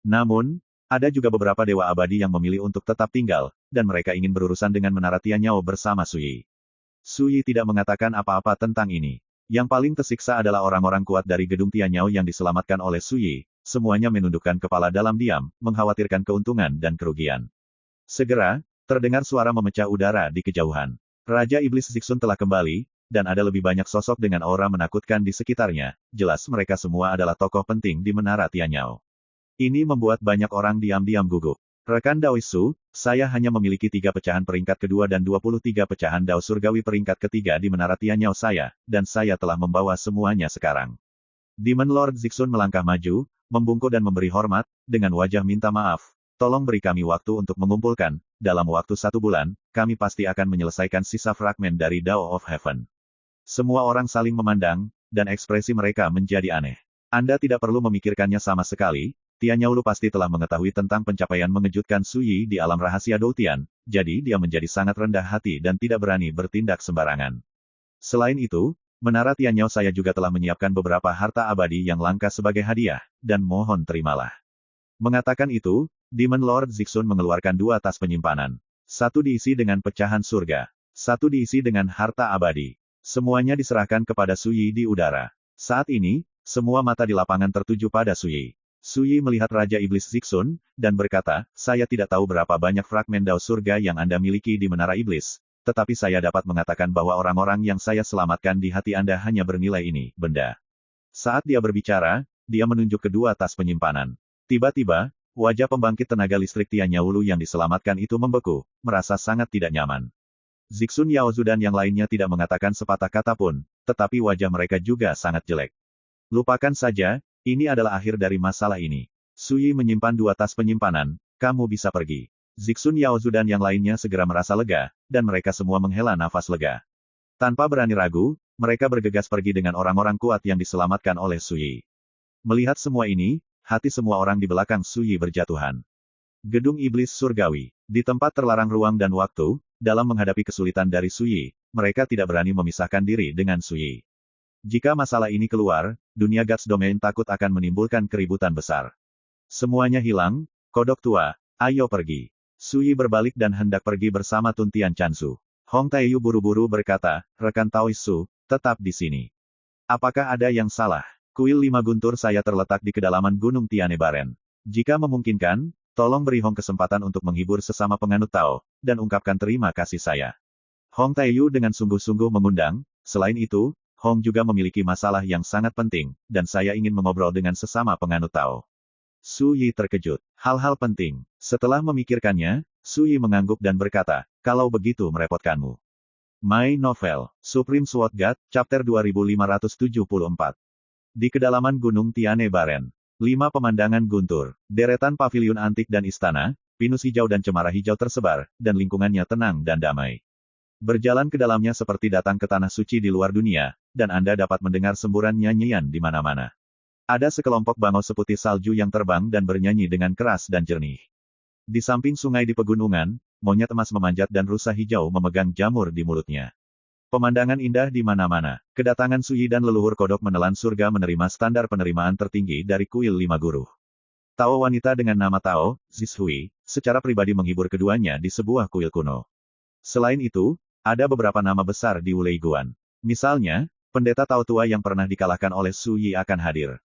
A: Namun, ada juga beberapa Dewa Abadi yang memilih untuk tetap tinggal, dan mereka ingin berurusan dengan menara Tianyao bersama Su Yi. Su Yi tidak mengatakan apa-apa tentang ini. Yang paling tersiksa adalah orang-orang kuat dari gedung Tianyao yang diselamatkan oleh Su Yi, semuanya menundukkan kepala dalam diam, mengkhawatirkan keuntungan dan kerugian. Segera, terdengar suara memecah udara di kejauhan. Raja Iblis Zixun telah kembali, dan ada lebih banyak sosok dengan aura menakutkan di sekitarnya, jelas mereka semua adalah tokoh penting di menara Tianyao. Ini membuat banyak orang diam-diam gugup. Rekan Daoisu, saya hanya memiliki 3 pecahan peringkat kedua dan 23 pecahan Dao Surgawi peringkat ketiga di menara Tianyao saya, dan saya telah membawa semuanya sekarang. Demon Lord Zixun melangkah maju, membungkuk dan memberi hormat, dengan wajah minta maaf. Tolong beri kami waktu untuk mengumpulkan, dalam waktu 1 bulan, kami pasti akan menyelesaikan sisa fragmen dari Dao of Heaven. Semua orang saling memandang, dan ekspresi mereka menjadi aneh. Anda tidak perlu memikirkannya sama sekali. Tian Yaolou pasti telah mengetahui tentang pencapaian mengejutkan Su Yi di alam rahasia Doutian, jadi dia menjadi sangat rendah hati dan tidak berani bertindak sembarangan. Selain itu, menara Tianyao saya juga telah menyiapkan beberapa harta abadi yang langka sebagai hadiah, dan mohon terimalah. Mengatakan itu, Demon Lord Zixun mengeluarkan 2 tas penyimpanan. Satu diisi dengan pecahan surga. Satu diisi dengan harta abadi. Semuanya diserahkan kepada Su Yi di udara. Saat ini, semua mata di lapangan tertuju pada Su Yi. Su Yi melihat Raja Iblis Zixun, dan berkata, saya tidak tahu berapa banyak fragmen Dao surga yang Anda miliki di Menara Iblis, tetapi saya dapat mengatakan bahwa orang-orang yang saya selamatkan di hati Anda hanya bernilai ini, benda. Saat dia berbicara, dia menunjuk kedua tas penyimpanan. Tiba-tiba, wajah pembangkit tenaga listrik Tian Yaolou yang diselamatkan itu membeku, merasa sangat tidak nyaman. Zixun Yaozu dan yang lainnya tidak mengatakan sepatah kata pun, tetapi wajah mereka juga sangat jelek. Lupakan saja, ini adalah akhir dari masalah ini. Su Yi menyimpan 2 tas penyimpanan, kamu bisa pergi. Zixun Yaozu dan yang lainnya segera merasa lega, dan mereka semua menghela nafas lega. Tanpa berani ragu, mereka bergegas pergi dengan orang-orang kuat yang diselamatkan oleh Su Yi. Melihat semua ini, hati semua orang di belakang Su Yi berjatuhan. Gedung Iblis Surgawi. Di tempat terlarang ruang dan waktu, dalam menghadapi kesulitan dari Su Yi, mereka tidak berani memisahkan diri dengan Suyi. Jika masalah ini keluar, dunia Gods Domain takut akan menimbulkan keributan besar. Semuanya hilang, kodok tua, ayo pergi. Suyi berbalik dan hendak pergi bersama Tuntian Chansu. Hong Taeyu buru-buru berkata, rekan Taois Su, tetap di sini. Apakah ada yang salah? Kuil 5 guntur saya terletak di kedalaman Gunung Tianebaren. Jika memungkinkan, tolong beri Hong kesempatan untuk menghibur sesama penganut Tao, dan ungkapkan terima kasih saya. Hong Taeyu dengan sungguh-sungguh mengundang, selain itu, Hong juga memiliki masalah yang sangat penting, dan saya ingin mengobrol dengan sesama penganut Tao. Su Yi terkejut. Hal-hal penting. Setelah memikirkannya, Su Yi mengangguk dan berkata, kalau begitu merepotkanmu. My Novel, Supreme Sword God, Chapter 2574. Di kedalaman Gunung Tianebaren. 5 pemandangan guntur, deretan paviliun antik dan istana, pinus hijau dan cemara hijau tersebar, dan lingkungannya tenang dan damai. Berjalan ke dalamnya seperti datang ke tanah suci di luar dunia, dan Anda dapat mendengar semburan nyanyian di mana-mana. Ada sekelompok bangau seputih salju yang terbang dan bernyanyi dengan keras dan jernih. Di samping sungai di pegunungan, monyet emas memanjat dan rusa hijau memegang jamur di mulutnya. Pemandangan indah di mana-mana. Kedatangan Suyi dan leluhur kodok menelan surga menerima standar penerimaan tertinggi dari kuil 5 guru. Tao wanita dengan nama Tao, Zishui, secara pribadi menghibur keduanya di sebuah kuil kuno. Selain itu, ada beberapa nama besar di Wuleiguan. Misalnya, pendeta Tao tua yang pernah dikalahkan oleh Suyi akan hadir.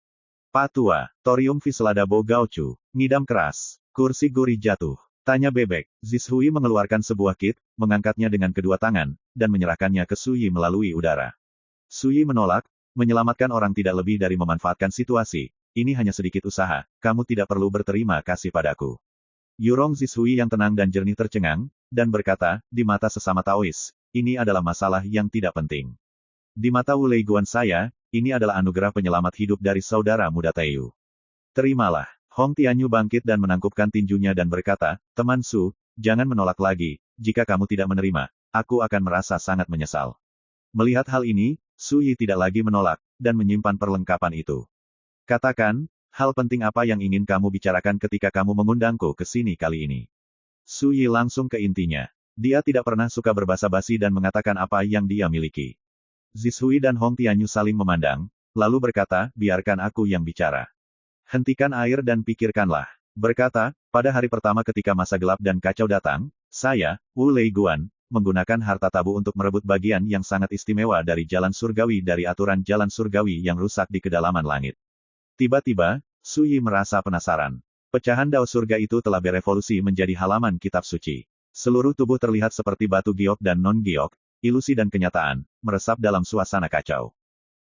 A: Pak Tua, Torium Viselada Bo Gauchu, ngidam keras, kursi gurih jatuh. Tanya bebek, Zishui mengeluarkan sebuah kit, mengangkatnya dengan kedua tangan, dan menyerahkannya ke Suyi melalui udara. Suyi menolak, menyelamatkan orang tidak lebih dari memanfaatkan situasi, ini hanya sedikit usaha, kamu tidak perlu berterima kasih padaku. Yurong Zishui yang tenang dan jernih tercengang, dan berkata, di mata sesama Taois, ini adalah masalah yang tidak penting. Di mata Wuleiguan saya, ini adalah anugerah penyelamat hidup dari saudara muda Taeyu. Terimalah. Hong Tianyu bangkit dan menangkupkan tinjunya dan berkata, teman Su, jangan menolak lagi, jika kamu tidak menerima, aku akan merasa sangat menyesal. Melihat hal ini, Su Yi tidak lagi menolak, dan menyimpan perlengkapan itu. Katakan, hal penting apa yang ingin kamu bicarakan ketika kamu mengundangku ke sini kali ini? Su Yi langsung ke intinya. Dia tidak pernah suka berbasa-basi dan mengatakan apa yang dia miliki. Zishui dan Hong Tianyu saling memandang, lalu berkata, biarkan aku yang bicara. Hentikan air dan pikirkanlah. Berkata, pada hari pertama ketika masa gelap dan kacau datang, saya, Wuleiguan, menggunakan harta tabu untuk merebut bagian yang sangat istimewa dari jalan surgawi dari aturan jalan surgawi yang rusak di kedalaman langit. Tiba-tiba, Su Yi merasa penasaran. Pecahan dao surga itu telah berevolusi menjadi halaman kitab suci. Seluruh tubuh terlihat seperti batu giok dan non-giok, ilusi dan kenyataan, meresap dalam suasana kacau.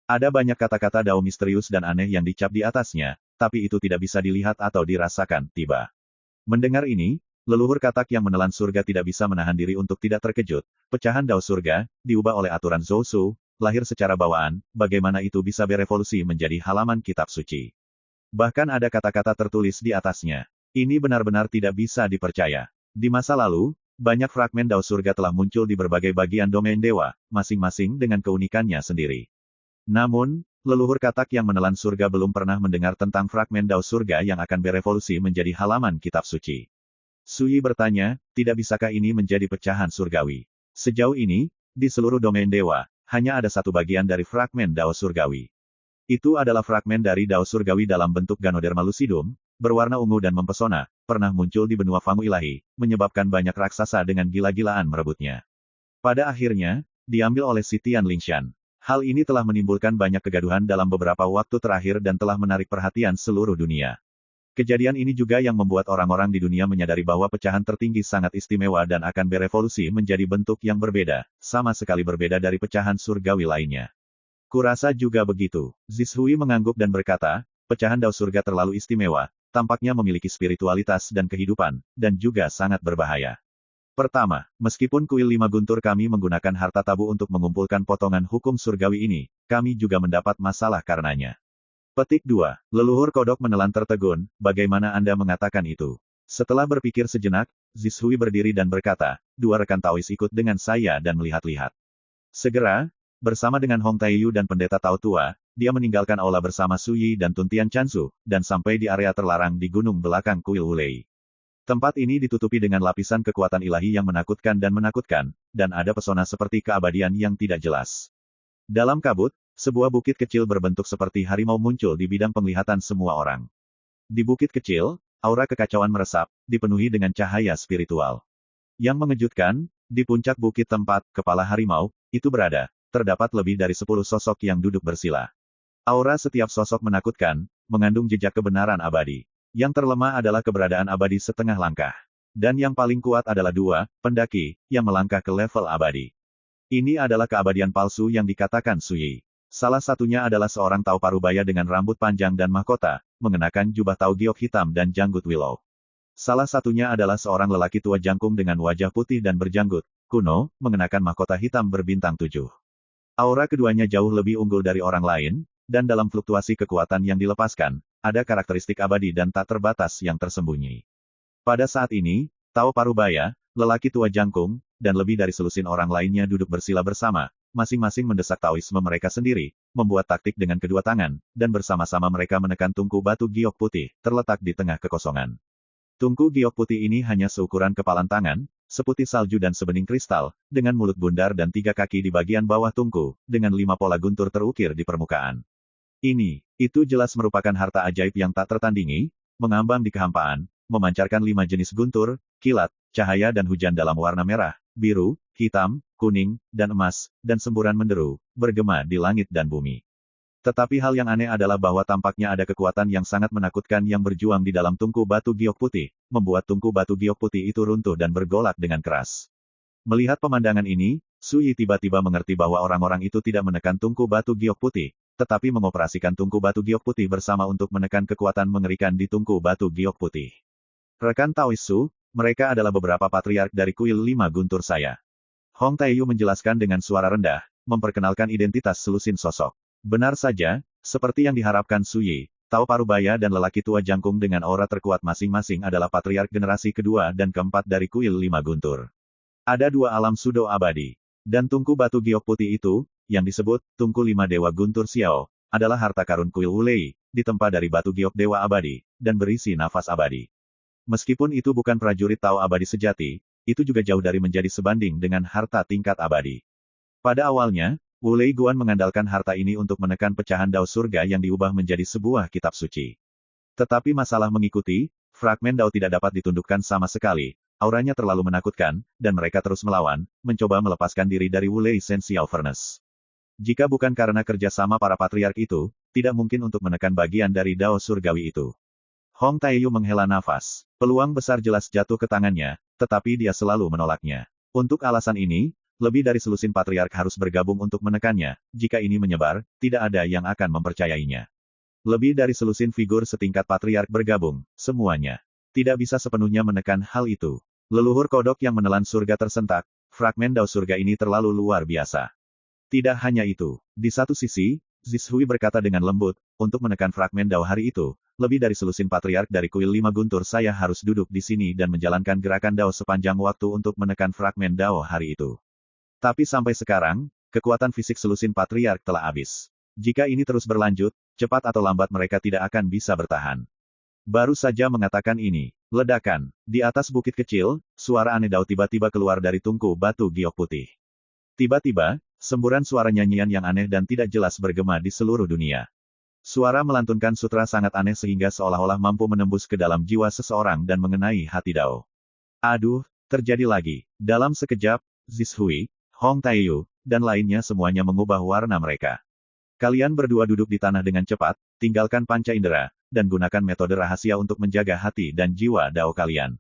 A: Ada banyak kata-kata dao misterius dan aneh yang dicap di atasnya, tapi itu tidak bisa dilihat atau dirasakan, tiba. Mendengar ini, leluhur katak yang menelan surga tidak bisa menahan diri untuk tidak terkejut. Pecahan dao surga, diubah oleh aturan Zhou, lahir secara bawaan, bagaimana itu bisa berevolusi menjadi halaman kitab suci. Bahkan ada kata-kata tertulis di atasnya. Ini benar-benar tidak bisa dipercaya. Di masa lalu, banyak fragmen dao surga telah muncul di berbagai bagian domain dewa, masing-masing dengan keunikannya sendiri. Namun, leluhur katak yang menelan surga belum pernah mendengar tentang fragmen dao surga yang akan berevolusi menjadi halaman kitab suci. Su Yi bertanya, tidak bisakah ini menjadi pecahan surgawi? Sejauh ini, di seluruh domain dewa, hanya ada satu bagian dari fragmen dao surgawi. Itu adalah fragmen dari dao surgawi dalam bentuk Ganoderma lucidum, berwarna ungu dan mempesona, pernah muncul di benua Fangu Ilahi, menyebabkan banyak raksasa dengan gila-gilaan merebutnya. Pada akhirnya, diambil oleh si Tian Lingshan. Hal ini telah menimbulkan banyak kegaduhan dalam beberapa waktu terakhir dan telah menarik perhatian seluruh dunia. Kejadian ini juga yang membuat orang-orang di dunia menyadari bahwa pecahan tertinggi sangat istimewa dan akan berevolusi menjadi bentuk yang berbeda, sama sekali berbeda dari pecahan surgawi lainnya. Kurasa juga begitu. Zishui mengangguk dan berkata, pecahan dao surga terlalu istimewa, tampaknya memiliki spiritualitas dan kehidupan, dan juga sangat berbahaya. Pertama, meskipun kuil 5 guntur kami menggunakan harta tabu untuk mengumpulkan potongan hukum surgawi ini, kami juga mendapat masalah karenanya. Petik 2. Leluhur kodok menelan tertegun, bagaimana Anda mengatakan itu? Setelah berpikir sejenak, Zishui berdiri dan berkata, 2 rekan Taois ikut dengan saya dan melihat-lihat. Segera, bersama dengan Hong Taeyu dan pendeta Tao tua, dia meninggalkan aula bersama Su Yi dan Tuntian Chansu, dan sampai di area terlarang di gunung belakang kuil Wulei. Tempat ini ditutupi dengan lapisan kekuatan ilahi yang menakutkan, dan ada pesona seperti keabadian yang tidak jelas. Dalam kabut, sebuah bukit kecil berbentuk seperti harimau muncul di bidang penglihatan semua orang. Di bukit kecil, aura kekacauan meresap, dipenuhi dengan cahaya spiritual. Yang mengejutkan, di puncak bukit tempat kepala harimau itu berada, terdapat lebih dari 10 sosok yang duduk bersila. Aura setiap sosok menakutkan, mengandung jejak kebenaran abadi. Yang terlemah adalah keberadaan abadi setengah langkah. Dan yang paling kuat adalah 2 pendaki, yang melangkah ke level abadi. Ini adalah keabadian palsu yang dikatakan Suyi. Salah satunya adalah seorang Tao Parubaya dengan rambut panjang dan mahkota, mengenakan jubah Tao Giok hitam dan janggut willow. Salah satunya adalah seorang lelaki tua jangkung dengan wajah putih dan berjanggut, kuno, mengenakan mahkota hitam berbintang 7. Aura keduanya jauh lebih unggul dari orang lain, dan dalam fluktuasi kekuatan yang dilepaskan, ada karakteristik abadi dan tak terbatas yang tersembunyi. Pada saat ini, Tao Parubaya, lelaki tua jangkung, dan lebih dari selusin orang lainnya duduk bersila bersama, masing-masing mendesak Taoisme mereka sendiri, membuat taktik dengan kedua tangan, dan bersama-sama mereka menekan tungku batu giok putih, terletak di tengah kekosongan. Tungku giok putih ini hanya seukuran kepalan tangan, seputih salju dan sebening kristal, dengan mulut bundar dan 3 kaki di bagian bawah tungku, dengan 5 pola guntur terukir di permukaan. Itu jelas merupakan harta ajaib yang tak tertandingi, mengambang di kehampaan, memancarkan 5 jenis guntur, kilat, cahaya dan hujan dalam warna merah, biru, hitam, kuning, dan emas, dan semburan menderu, bergema di langit dan bumi. Tetapi hal yang aneh adalah bahwa tampaknya ada kekuatan yang sangat menakutkan yang berjuang di dalam tungku batu giok putih, membuat tungku batu giok putih itu runtuh dan bergolak dengan keras. Melihat pemandangan ini, Suyi tiba-tiba mengerti bahwa orang-orang itu tidak menekan tungku batu giok putih, tetapi mengoperasikan tungku batu giok putih bersama untuk menekan kekuatan mengerikan di tungku batu giok putih. Rekan Taois Su, mereka adalah beberapa patriark dari kuil 5 guntur saya. Hong Taeyu menjelaskan dengan suara rendah, memperkenalkan identitas selusin sosok. Benar saja, seperti yang diharapkan Suyi, Tao Parubaya dan lelaki tua jangkung dengan aura terkuat masing-masing adalah patriark generasi kedua dan keempat dari kuil 5 guntur. Ada 2 alam sudo abadi. Dan tungku batu giok putih itu, yang disebut tungku 5 dewa guntur Xiao, adalah harta karun kuil Wulei, ditempa dari batu giok dewa abadi, dan berisi nafas abadi. Meskipun itu bukan prajurit Tao abadi sejati, itu juga jauh dari menjadi sebanding dengan harta tingkat abadi. Pada awalnya, Wulei Guan mengandalkan harta ini untuk menekan pecahan Dao surga yang diubah menjadi sebuah kitab suci. Tetapi masalah mengikuti, fragmen Dao tidak dapat ditundukkan sama sekali, auranya terlalu menakutkan, dan mereka terus melawan, mencoba melepaskan diri dari Wulei Sensiao Furnace. Jika bukan karena kerjasama para patriark itu, tidak mungkin untuk menekan bagian dari Dao surgawi itu. Hong Taeyu menghela nafas. Peluang besar jelas jatuh ke tangannya, tetapi dia selalu menolaknya. Untuk alasan ini, lebih dari selusin patriark harus bergabung untuk menekannya. Jika ini menyebar, tidak ada yang akan mempercayainya. Lebih dari selusin figur setingkat patriark bergabung, semuanya tidak bisa sepenuhnya menekan hal itu. Leluhur kodok yang menelan surga tersentak, fragmen Dao surga ini terlalu luar biasa. Tidak hanya itu, di satu sisi, Zishui berkata dengan lembut, untuk menekan fragmen Dao hari itu, lebih dari selusin patriark dari kuil 5 guntur saya harus duduk di sini dan menjalankan gerakan Dao sepanjang waktu untuk menekan fragmen Dao hari itu. Tapi sampai sekarang, kekuatan fisik selusin patriark telah habis. Jika ini terus berlanjut, cepat atau lambat mereka tidak akan bisa bertahan. Baru saja mengatakan ini, ledakan. Di atas bukit kecil, suara aneh Dao tiba-tiba keluar dari tungku batu giok putih. Tiba-tiba, semburan suara nyanyian yang aneh dan tidak jelas bergema di seluruh dunia. Suara melantunkan sutra sangat aneh sehingga seolah-olah mampu menembus ke dalam jiwa seseorang dan mengenai hati Dao. Aduh, terjadi lagi. Dalam sekejap, Zishui, Hong Taeyu, dan lainnya semuanya mengubah warna mereka. Kalian berdua duduk di tanah dengan cepat, tinggalkan panca indera, dan gunakan metode rahasia untuk menjaga hati dan jiwa Dao kalian.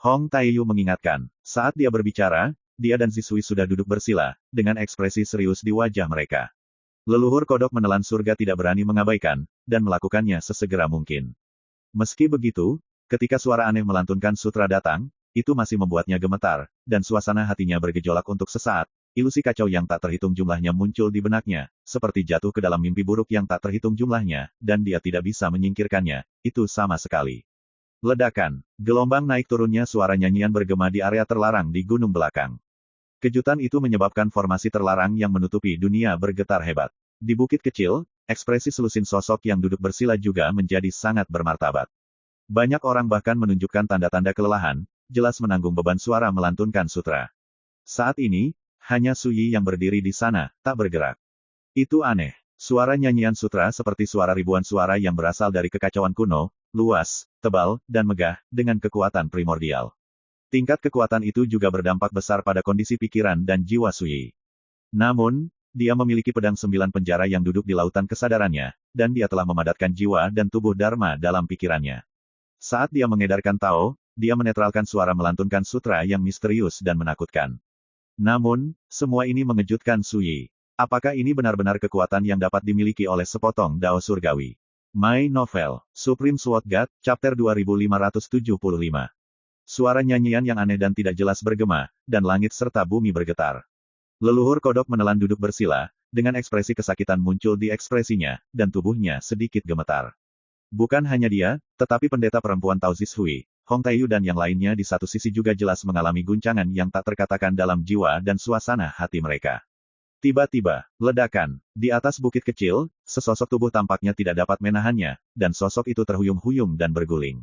A: Hong Taeyu mengingatkan. Saat dia berbicara, dia dan Zishui sudah duduk bersila, dengan ekspresi serius di wajah mereka. Leluhur kodok menelan surga tidak berani mengabaikan, dan melakukannya sesegera mungkin. Meski begitu, ketika suara aneh melantunkan sutra datang, itu masih membuatnya gemetar, dan suasana hatinya bergejolak untuk sesaat. Ilusi kacau yang tak terhitung jumlahnya muncul di benaknya, seperti jatuh ke dalam mimpi buruk yang tak terhitung jumlahnya, dan dia tidak bisa menyingkirkannya, itu sama sekali. Ledakan. Gelombang naik turunnya suara nyanyian bergema di area terlarang di gunung belakang. Kejutan itu menyebabkan formasi terlarang yang menutupi dunia bergetar hebat. Di bukit kecil, ekspresi selusin sosok yang duduk bersila juga menjadi sangat bermartabat. Banyak orang bahkan menunjukkan tanda-tanda kelelahan, jelas menanggung beban suara melantunkan sutra. Saat ini, hanya Su Yi yang berdiri di sana, tak bergerak. Itu aneh. Suara nyanyian sutra seperti suara ribuan suara yang berasal dari kekacauan kuno, luas, tebal, dan megah, dengan kekuatan primordial. Tingkat kekuatan itu juga berdampak besar pada kondisi pikiran dan jiwa Su Yi. Namun, dia memiliki pedang 9 penjara yang duduk di lautan kesadarannya, dan dia telah memadatkan jiwa dan tubuh Dharma dalam pikirannya. Saat dia mengedarkan Tao, dia menetralkan suara melantunkan sutra yang misterius dan menakutkan. Namun, semua ini mengejutkan Su Yi. Apakah ini benar-benar kekuatan yang dapat dimiliki oleh sepotong Dao Surgawi? My Novel, Supreme Sword God, Chapter 2575. Suara nyanyian yang aneh dan tidak jelas bergema, dan langit serta bumi bergetar. Leluhur kodok menelan duduk bersila, dengan ekspresi kesakitan muncul di ekspresinya, dan tubuhnya sedikit gemetar. Bukan hanya dia, tetapi pendeta perempuan Tao Zishui, Hong Taiyu dan yang lainnya di satu sisi juga jelas mengalami guncangan yang tak terkatakan dalam jiwa dan suasana hati mereka. Tiba-tiba, ledakan. Di atas bukit kecil, sesosok tubuh tampaknya tidak dapat menahannya, dan sosok itu terhuyung-huyung dan berguling.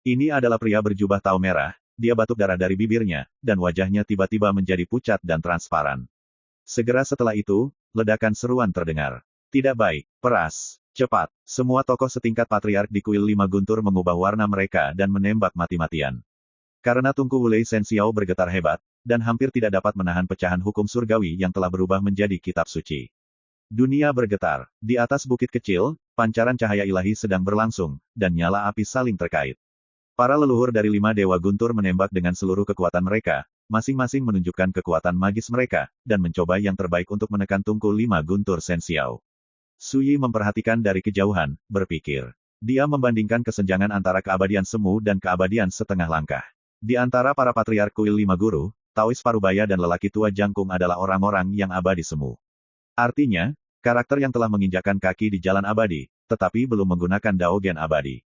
A: Ini adalah pria berjubah Tao merah, dia batuk darah dari bibirnya, dan wajahnya tiba-tiba menjadi pucat dan transparan. Segera setelah itu, ledakan seruan terdengar. Tidak baik, peras, cepat. Semua tokoh setingkat patriark di kuil 5 guntur mengubah warna mereka dan menembak mati-matian. Karena Tunku Wulei Senxiao bergetar hebat, dan hampir tidak dapat menahan pecahan hukum surgawi yang telah berubah menjadi kitab suci. Dunia bergetar. Di atas bukit kecil, pancaran cahaya ilahi sedang berlangsung, dan nyala api saling terkait. Para leluhur dari 5 dewa guntur menembak dengan seluruh kekuatan mereka, masing-masing menunjukkan kekuatan magis mereka, dan mencoba yang terbaik untuk menekan Tunku 5 guntur Senxiao. Su Yi memperhatikan dari kejauhan, berpikir. Dia membandingkan kesenjangan antara keabadian semu dan keabadian setengah langkah. Di antara para patriark kuil 5 guru, Taois Parubaya dan lelaki tua Jangkung adalah orang-orang yang abadi semu. Artinya, karakter yang telah menginjakkan kaki di jalan abadi, tetapi belum menggunakan Daogen abadi.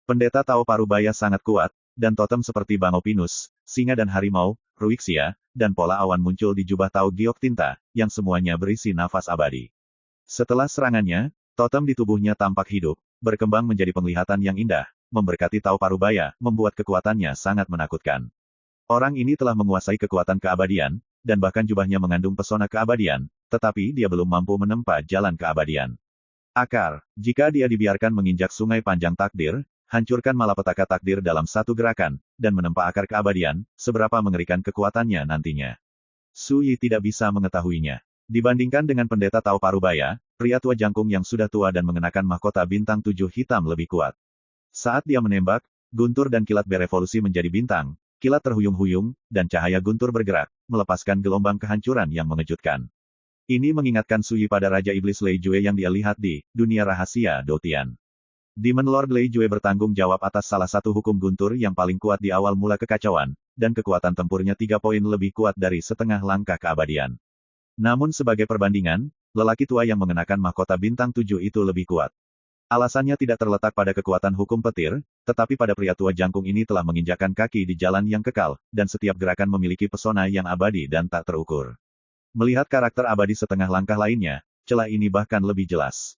A: Pendeta Tao Parubaya sangat kuat, dan totem seperti bangau pinus, singa dan harimau, ruixia, dan pola awan muncul di jubah Tao Giok Tinta, yang semuanya berisi nafas abadi. Setelah serangannya, totem di tubuhnya tampak hidup, berkembang menjadi penglihatan yang indah, memberkati Tao Parubaya, membuat kekuatannya sangat menakutkan. Orang ini telah menguasai kekuatan keabadian, dan bahkan jubahnya mengandung pesona keabadian, tetapi dia belum mampu menempa jalan keabadian. Akar, jika dia dibiarkan menginjak sungai panjang takdir, hancurkan malapetaka takdir dalam satu gerakan, dan menempa akar keabadian, seberapa mengerikan kekuatannya nantinya. Su Yi tidak bisa mengetahuinya. Dibandingkan dengan pendeta Tao Parubaya, pria tua Jangkung yang sudah tua dan mengenakan mahkota bintang 7 hitam lebih kuat. Saat dia menembak, guntur dan kilat berevolusi menjadi bintang, kilat terhuyung-huyung, dan cahaya guntur bergerak, melepaskan gelombang kehancuran yang mengejutkan. Ini mengingatkan Su Yi pada Raja Iblis Lei Jue yang dia lihat di dunia rahasia Doutian. Demon Lord Lei Jue bertanggung jawab atas salah satu hukum guntur yang paling kuat di awal mula kekacauan, dan kekuatan tempurnya 3 poin lebih kuat dari setengah langkah keabadian. Namun sebagai perbandingan, lelaki tua yang mengenakan mahkota bintang 7 itu lebih kuat. Alasannya tidak terletak pada kekuatan hukum petir, tetapi pada pria tua Jangkung ini telah menginjakkan kaki di jalan yang kekal, dan setiap gerakan memiliki pesona yang abadi dan tak terukur. Melihat karakter abadi setengah langkah lainnya, celah ini bahkan lebih jelas.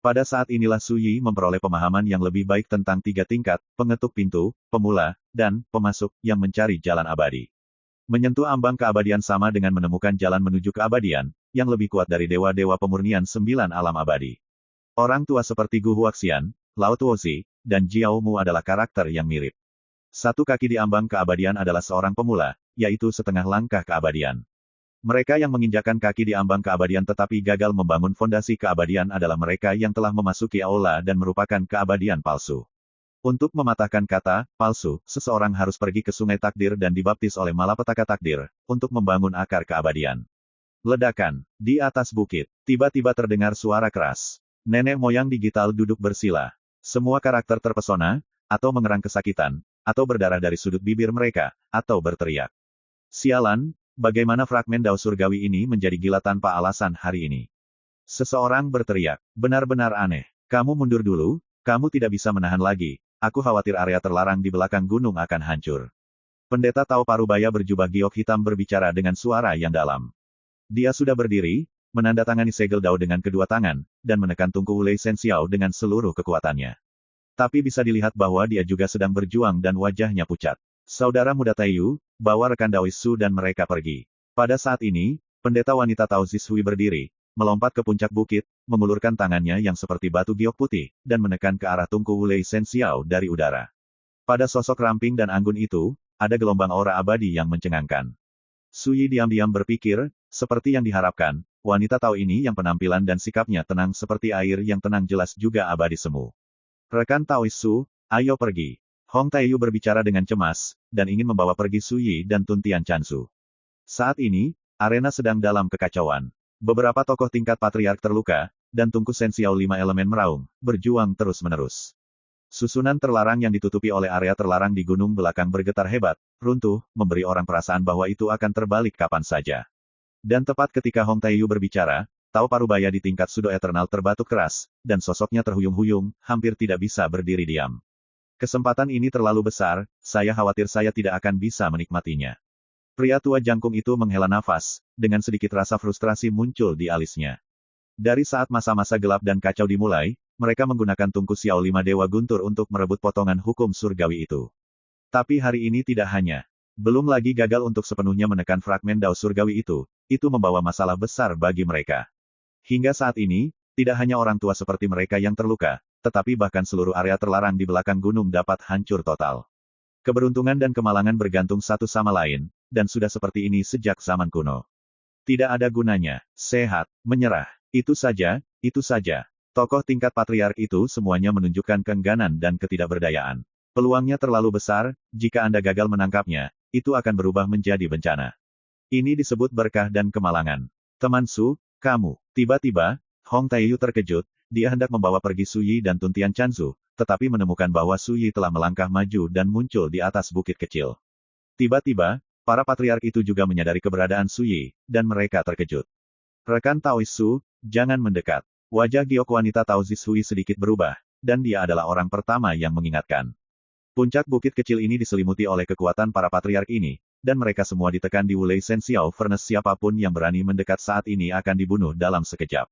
A: Pada saat inilah Su Yi memperoleh pemahaman yang lebih baik tentang 3 tingkat, pengetuk pintu, pemula, dan pemasuk, yang mencari jalan abadi. Menyentuh ambang keabadian sama dengan menemukan jalan menuju keabadian, yang lebih kuat dari dewa-dewa pemurnian 9 alam abadi. Orang tua seperti Gu Huaxian, Lao Tuozi, dan Jiao Mu adalah karakter yang mirip. Satu kaki di ambang keabadian adalah seorang pemula, yaitu setengah langkah keabadian. Mereka yang menginjakkan kaki di ambang keabadian tetapi gagal membangun fondasi keabadian adalah mereka yang telah memasuki aula dan merupakan keabadian palsu. Untuk mematahkan kata palsu, seseorang harus pergi ke sungai takdir dan dibaptis oleh malapetaka takdir, untuk membangun akar keabadian. Ledakan. Di atas bukit, tiba-tiba terdengar suara keras. Nenek moyang digital duduk bersila. Semua karakter terpesona, atau mengerang kesakitan, atau berdarah dari sudut bibir mereka, atau berteriak. Sialan, bagaimana fragmen Dao Surgawi ini menjadi gila tanpa alasan hari ini? Seseorang berteriak, benar-benar aneh. Kamu mundur dulu, kamu tidak bisa menahan lagi. Aku khawatir area terlarang di belakang gunung akan hancur. Pendeta Tao Parubaya berjubah giok hitam berbicara dengan suara yang dalam. Dia sudah berdiri, menandatangani segel Dao dengan kedua tangan, dan menekan Tunku Wulei Senxiao dengan seluruh kekuatannya. Tapi bisa dilihat bahwa dia juga sedang berjuang dan wajahnya pucat. Saudara muda Taiyu, bawa rekan Daois Su dan mereka pergi. Pada saat ini, pendeta wanita Tao Zishui berdiri, melompat ke puncak bukit, mengulurkan tangannya yang seperti batu giok putih, dan menekan ke arah Tunku Wulei Sensiao dari udara. Pada sosok ramping dan anggun itu, ada gelombang aura abadi yang mencengangkan. Suyi diam-diam berpikir, seperti yang diharapkan, wanita Tao ini yang penampilan dan sikapnya tenang seperti air yang tenang jelas juga abadi semu. Rekan Taois Su, ayo pergi. Hong Taeyu berbicara dengan cemas, dan ingin membawa pergi Suyi dan Tuntian Chansu. Saat ini, arena sedang dalam kekacauan. Beberapa tokoh tingkat patriark terluka, dan Tunku Sensiao 5 elemen meraung, berjuang terus-menerus. Susunan terlarang yang ditutupi oleh area terlarang di gunung belakang bergetar hebat, runtuh, memberi orang perasaan bahwa itu akan terbalik kapan saja. Dan tepat ketika Hong Taeyu berbicara, Tao Parubaya di tingkat Sudo Eternal terbatuk keras, dan sosoknya terhuyung-huyung, hampir tidak bisa berdiri diam. Kesempatan ini terlalu besar, saya khawatir saya tidak akan bisa menikmatinya. Pria tua jangkung itu menghela nafas, dengan sedikit rasa frustrasi muncul di alisnya. Dari saat masa-masa gelap dan kacau dimulai, mereka menggunakan Tungku Xiao 5 Dewa Guntur untuk merebut potongan hukum surgawi itu. Tapi hari ini tidak hanya. Belum lagi gagal untuk sepenuhnya menekan fragmen Dao surgawi itu membawa masalah besar bagi mereka. Hingga saat ini, tidak hanya orang tua seperti mereka yang terluka, tetapi bahkan seluruh area terlarang di belakang gunung dapat hancur total. Keberuntungan dan kemalangan bergantung satu sama lain, dan sudah seperti ini sejak zaman kuno. Tidak ada gunanya, sehat, menyerah. Itu saja, itu saja. Tokoh tingkat patriark itu semuanya menunjukkan keengganan dan ketidakberdayaan. Peluangnya terlalu besar, jika Anda gagal menangkapnya, itu akan berubah menjadi bencana. Ini disebut berkah dan kemalangan. Teman Su, kamu. Tiba-tiba, Hong Taeyu terkejut, dia hendak membawa pergi Suyi dan Tuntian Chansu, tetapi menemukan bahwa Suyi telah melangkah maju dan muncul di atas bukit kecil. Tiba-tiba, para patriark itu juga menyadari keberadaan Suyi, dan mereka terkejut. Rekan Taois Su, jangan mendekat. Wajah giok wanita Tao Zishui sedikit berubah, dan dia adalah orang pertama yang mengingatkan. Puncak bukit kecil ini diselimuti oleh kekuatan para patriark ini, dan mereka semua ditekan di Wulei Sensiao Furnace. Siapapun yang berani mendekat saat ini akan dibunuh dalam sekejap.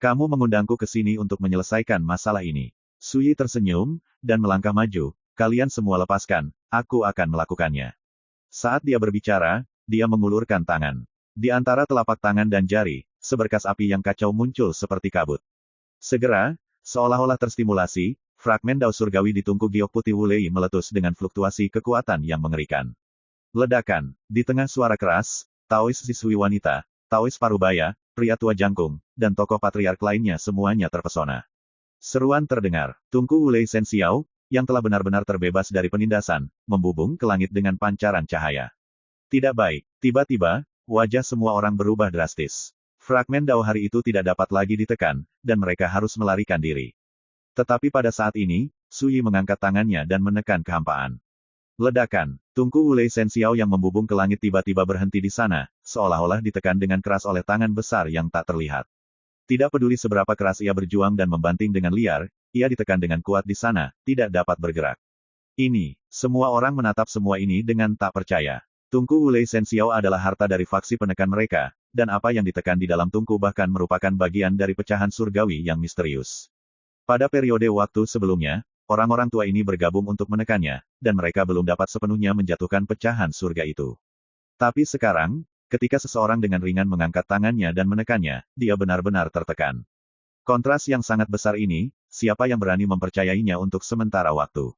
A: Kamu mengundangku ke sini untuk menyelesaikan masalah ini. Suyi tersenyum, dan melangkah maju, kalian semua lepaskan, aku akan melakukannya. Saat dia berbicara, dia mengulurkan tangan. Di antara telapak tangan dan jari, seberkas api yang kacau muncul seperti kabut. Segera, seolah-olah terstimulasi, fragmen Dao surgawi di Tungku Giok Putih Wulei meletus dengan fluktuasi kekuatan yang mengerikan. Ledakan, di tengah suara keras, Taois Zishui wanita, Taois Parubaya, pria tua jangkung, dan tokoh patriark lainnya semuanya terpesona. Seruan terdengar, Tungku Wulei Sensiao, yang telah benar-benar terbebas dari penindasan, membubung ke langit dengan pancaran cahaya. Tidak baik, tiba-tiba, wajah semua orang berubah drastis. Fragmen Dao hari itu tidak dapat lagi ditekan, dan mereka harus melarikan diri. Tetapi pada saat ini, Suyi mengangkat tangannya dan menekan kehampaan. Ledakan, Tungku Wulei Sensiao yang membubung ke langit tiba-tiba berhenti di sana, seolah-olah ditekan dengan keras oleh tangan besar yang tak terlihat. Tidak peduli seberapa keras ia berjuang dan membanting dengan liar, ia ditekan dengan kuat di sana, tidak dapat bergerak. Ini, semua orang menatap semua ini dengan tak percaya. Tungku Wulei Sensiao adalah harta dari faksi penekan mereka, dan apa yang ditekan di dalam tungku bahkan merupakan bagian dari pecahan surgawi yang misterius. Pada periode waktu sebelumnya, orang-orang tua ini bergabung untuk menekannya, dan mereka belum dapat sepenuhnya menjatuhkan pecahan surga itu. Tapi sekarang, ketika seseorang dengan ringan mengangkat tangannya dan menekannya, dia benar-benar tertekan. Kontras yang sangat besar ini, siapa yang berani mempercayainya untuk sementara waktu?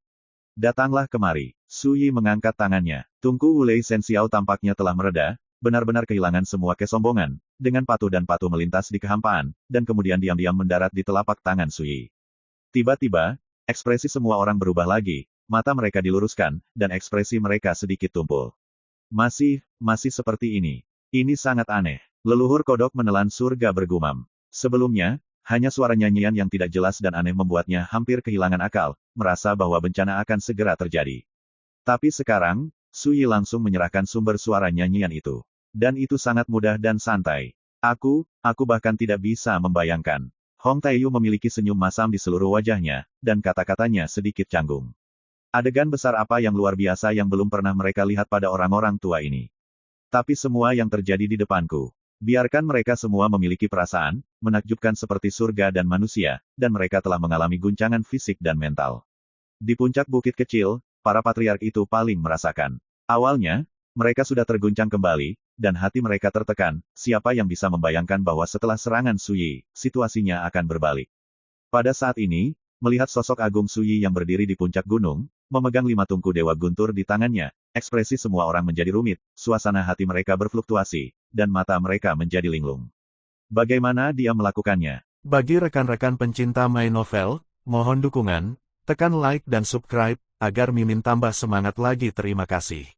A: Datanglah kemari. Suyi mengangkat tangannya. Tungku Wulei Sensiao tampaknya telah mereda, benar-benar kehilangan semua kesombongan, dengan patuh dan patuh melintas di kehampaan, dan kemudian diam-diam mendarat di telapak tangan Suyi. Tiba-tiba, ekspresi semua orang berubah lagi, mata mereka diluruskan, dan ekspresi mereka sedikit tumpul. Masih seperti ini. Ini sangat aneh. Leluhur kodok menelan surga bergumam. Sebelumnya, hanya suara nyanyian yang tidak jelas dan aneh membuatnya hampir kehilangan akal, merasa bahwa bencana akan segera terjadi. Tapi sekarang, Suyi langsung menyerahkan sumber suara nyanyian itu. Dan itu sangat mudah dan santai. Aku bahkan tidak bisa membayangkan. Hong Taeyu memiliki senyum masam di seluruh wajahnya, dan kata-katanya sedikit canggung. Adegan besar apa yang luar biasa yang belum pernah mereka lihat pada orang-orang tua ini. Tapi semua yang terjadi di depanku. Biarkan mereka semua memiliki perasaan, menakjubkan seperti surga dan manusia, dan mereka telah mengalami guncangan fisik dan mental. Di puncak bukit kecil, para patriark itu paling merasakan. Awalnya, mereka sudah terguncang kembali, dan hati mereka tertekan, siapa yang bisa membayangkan bahwa setelah serangan Suyi, situasinya akan berbalik. Pada saat ini, melihat sosok Agung Suyi yang berdiri di puncak gunung, memegang 5 tungku dewa guntur di tangannya, ekspresi semua orang menjadi rumit, suasana hati mereka berfluktuasi, dan mata mereka menjadi linglung. Bagaimana dia melakukannya?
B: Bagi rekan-rekan pencinta main novel, mohon dukungan, tekan like dan subscribe, agar Mimin tambah semangat lagi. Terima kasih.